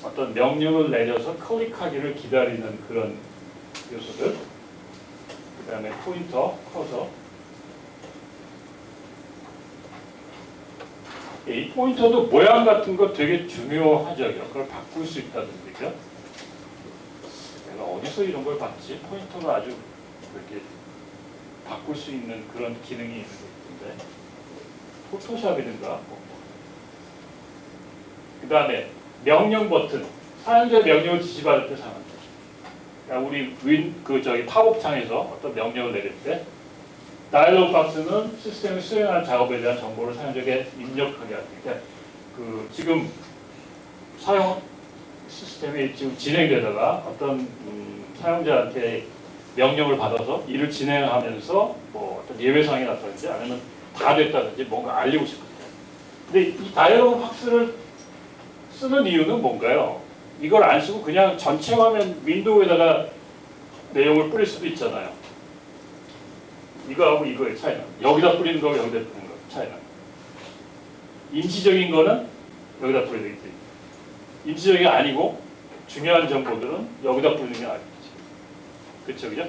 어떤 명령을 내려서 클릭하기를 기다리는 그런 요소들. 그 다음에 포인터, 커서. 이 포인터도 모양 같은 거 되게 중요하죠. 그걸 바꿀 수 있다든지. 그죠? 내가 어디서 이런 걸 봤지? 포인터가 아주 이렇게 바꿀 수 있는 그런 기능이 있는 것 같은데. 포토샵이든가. 그 다음에 명령 버튼. 사용자 명령을 지시받을 때 사용합니다. 그러니까 우리 팝업 창에서 어떤 명령을 내릴 때 다이얼로그 박스는 시스템이 수행하는 작업에 대한 정보를 사용자에게 입력하게 합니다. 그러니까 지금 사용 시스템이 지금 진행되다가 어떤 사용자한테 명령을 받아서 일을 진행하면서 뭐 어떤 예외 사항이 나타나는지 아니면 다 됐다든지 뭔가 알리고 싶을 때. 근데 이 다이어로그 박스를 쓰는 이유는 뭔가요? 이걸 안 쓰고 그냥 전체 화면 윈도우에다가 내용을 뿌릴 수도 있잖아요. 이거하고 이거의 차이는 여기다 뿌리는 거하고 여기다 뿌리는 거 차이는 임시적인 거는 여기다 뿌려야 되겠지. 임시적이 아니고 중요한 정보들은 여기다 뿌리는 게 아니지. 그쵸, 그죠?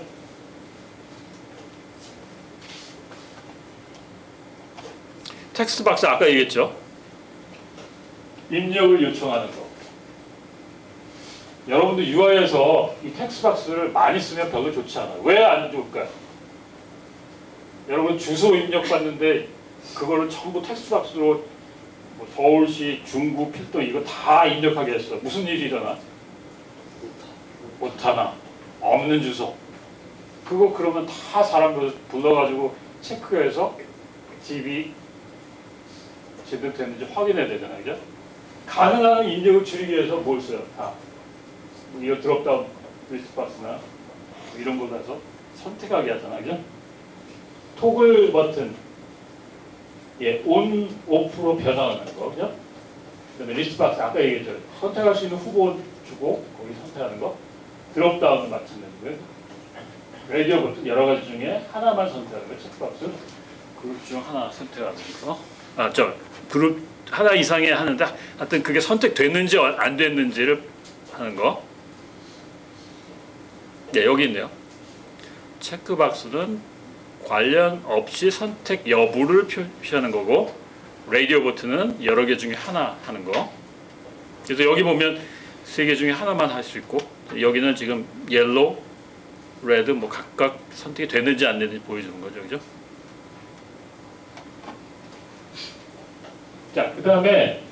텍스트 박스 아까 얘기했죠. 입력을 요청하는 거. 여러분들 UI에서 이 텍스트 박스를 많이 쓰면 별로 좋지 않아요. 왜 안 좋을까요? 여러분 주소 입력받는데 그거를 전부 텍스트 박스로 뭐 서울시, 중구, 필도 이거 다 입력하게 했어. 무슨 일이 일어나? 못하나. 없는 주소. 그거 그러면 다 사람들 불러가지고 체크해서 집이 제대로 됐는지 확인해야 되잖아요. 그죠? 가능한 입력을 줄이기 위해서 뭘 써요? 다. 이거 드롭다운 리스트 박스나 뭐 이런 거 가서 선택하게 하잖아요. 그죠? 토글 버튼, 예, 온, 오프로 변화하는 거, 그죠? 그다음에 리스트 박스, 아까 얘기했죠. 선택할 수 있는 후보 주고, 거기 선택하는 거. 드롭다운을 마찬가지고요. 라디오 버튼, 여러 가지 중에 하나만 선택하는 거, 체크박스. 그룹 중 하나 선택하는 거. 그룹 하나 이상에 하는데, 하여튼 그게 선택됐는지 안 됐는지를 하는 거. 네, 여기 있네요. 체크박스는 관련 없이 선택 여부를 표시하는 거고, 라디오 버튼은 여러 개 중에 하나 하는 거. 그래서 여기 보면 세 개 중에 하나만 할 수 있고, 여기는 지금 옐로우, 레드 뭐 각각 선택이 됐는지 안 됐는지 보여주는 거죠, 그죠? 자, 그 다음에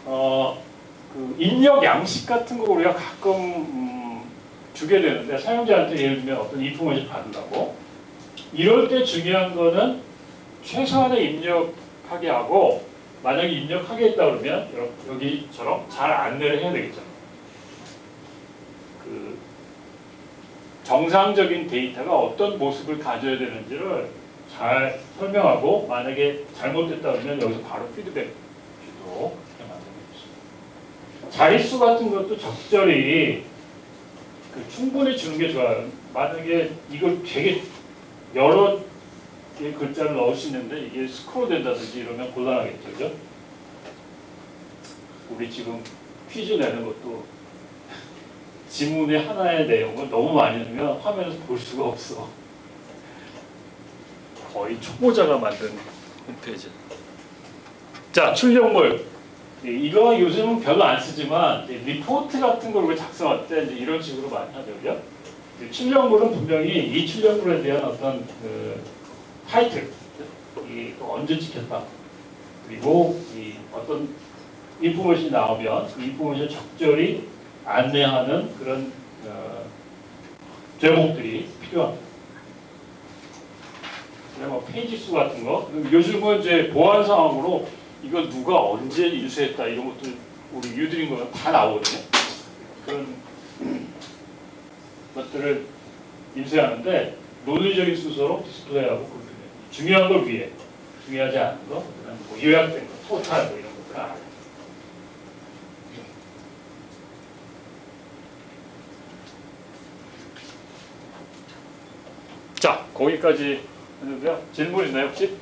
그 입력 양식 같은 거 우리가 가끔 주게 되는데, 사용자한테 예를 들면 어떤 인포메이션 받는다고. 이럴 때 중요한 거는 최소한의 입력하게 하고, 만약에 입력하게 했다 그러면 여기처럼 잘 안내를 해야 되겠죠. 그 정상적인 데이터가 어떤 모습을 가져야 되는지를 잘 설명하고, 만약에 잘못됐다 그러면 여기서 바로 피드백 주도록 만들어주십니다. 자릿수 같은 것도 적절히 충분히 주는 게 좋아요. 만약에 이걸 되게 여러 개의 글자를 넣을 수 있는데 이게 스크롤 된다든지 이러면 곤란하겠죠, 그죠? 우리 지금 퀴즈 내는 것도 지문의 하나의 내용을 너무 많이 넣으면 화면에서 볼 수가 없어. 거의 초보자가 만든 홈페이지. 자, 출력물. 이거 요즘은 별로 안 쓰지만 리포트 같은 걸 우리가 작성할 때 이제 이런 식으로 많이 하죠, 그죠? 출력물은 분명히 이 출력물에 대한 어떤 그 타이틀, 이 또 언제 찍혔다, 그리고 이 어떤 인포메이션이 나오면 그 인포메이션 적절히 안내하는 그런 제목들이 필요합니다. 그다음에 뭐 페이지 수 같은 거. 요즘은 이제 보안 상황으로 이거 누가 언제 인수했다 이런 것들 우리 유드린 거는 다 나오거든요. 그런 것들을 인쇄하는데 논리적인 순서로 디스플레이하고 그렇게 중요한 걸 위에, 중요하지 않은 거, 그다음에 뭐 요약된 거, 토탈 뭐 이런 것들 안 해요. 자, 거기까지 했는데요. 질문 있나요 혹시?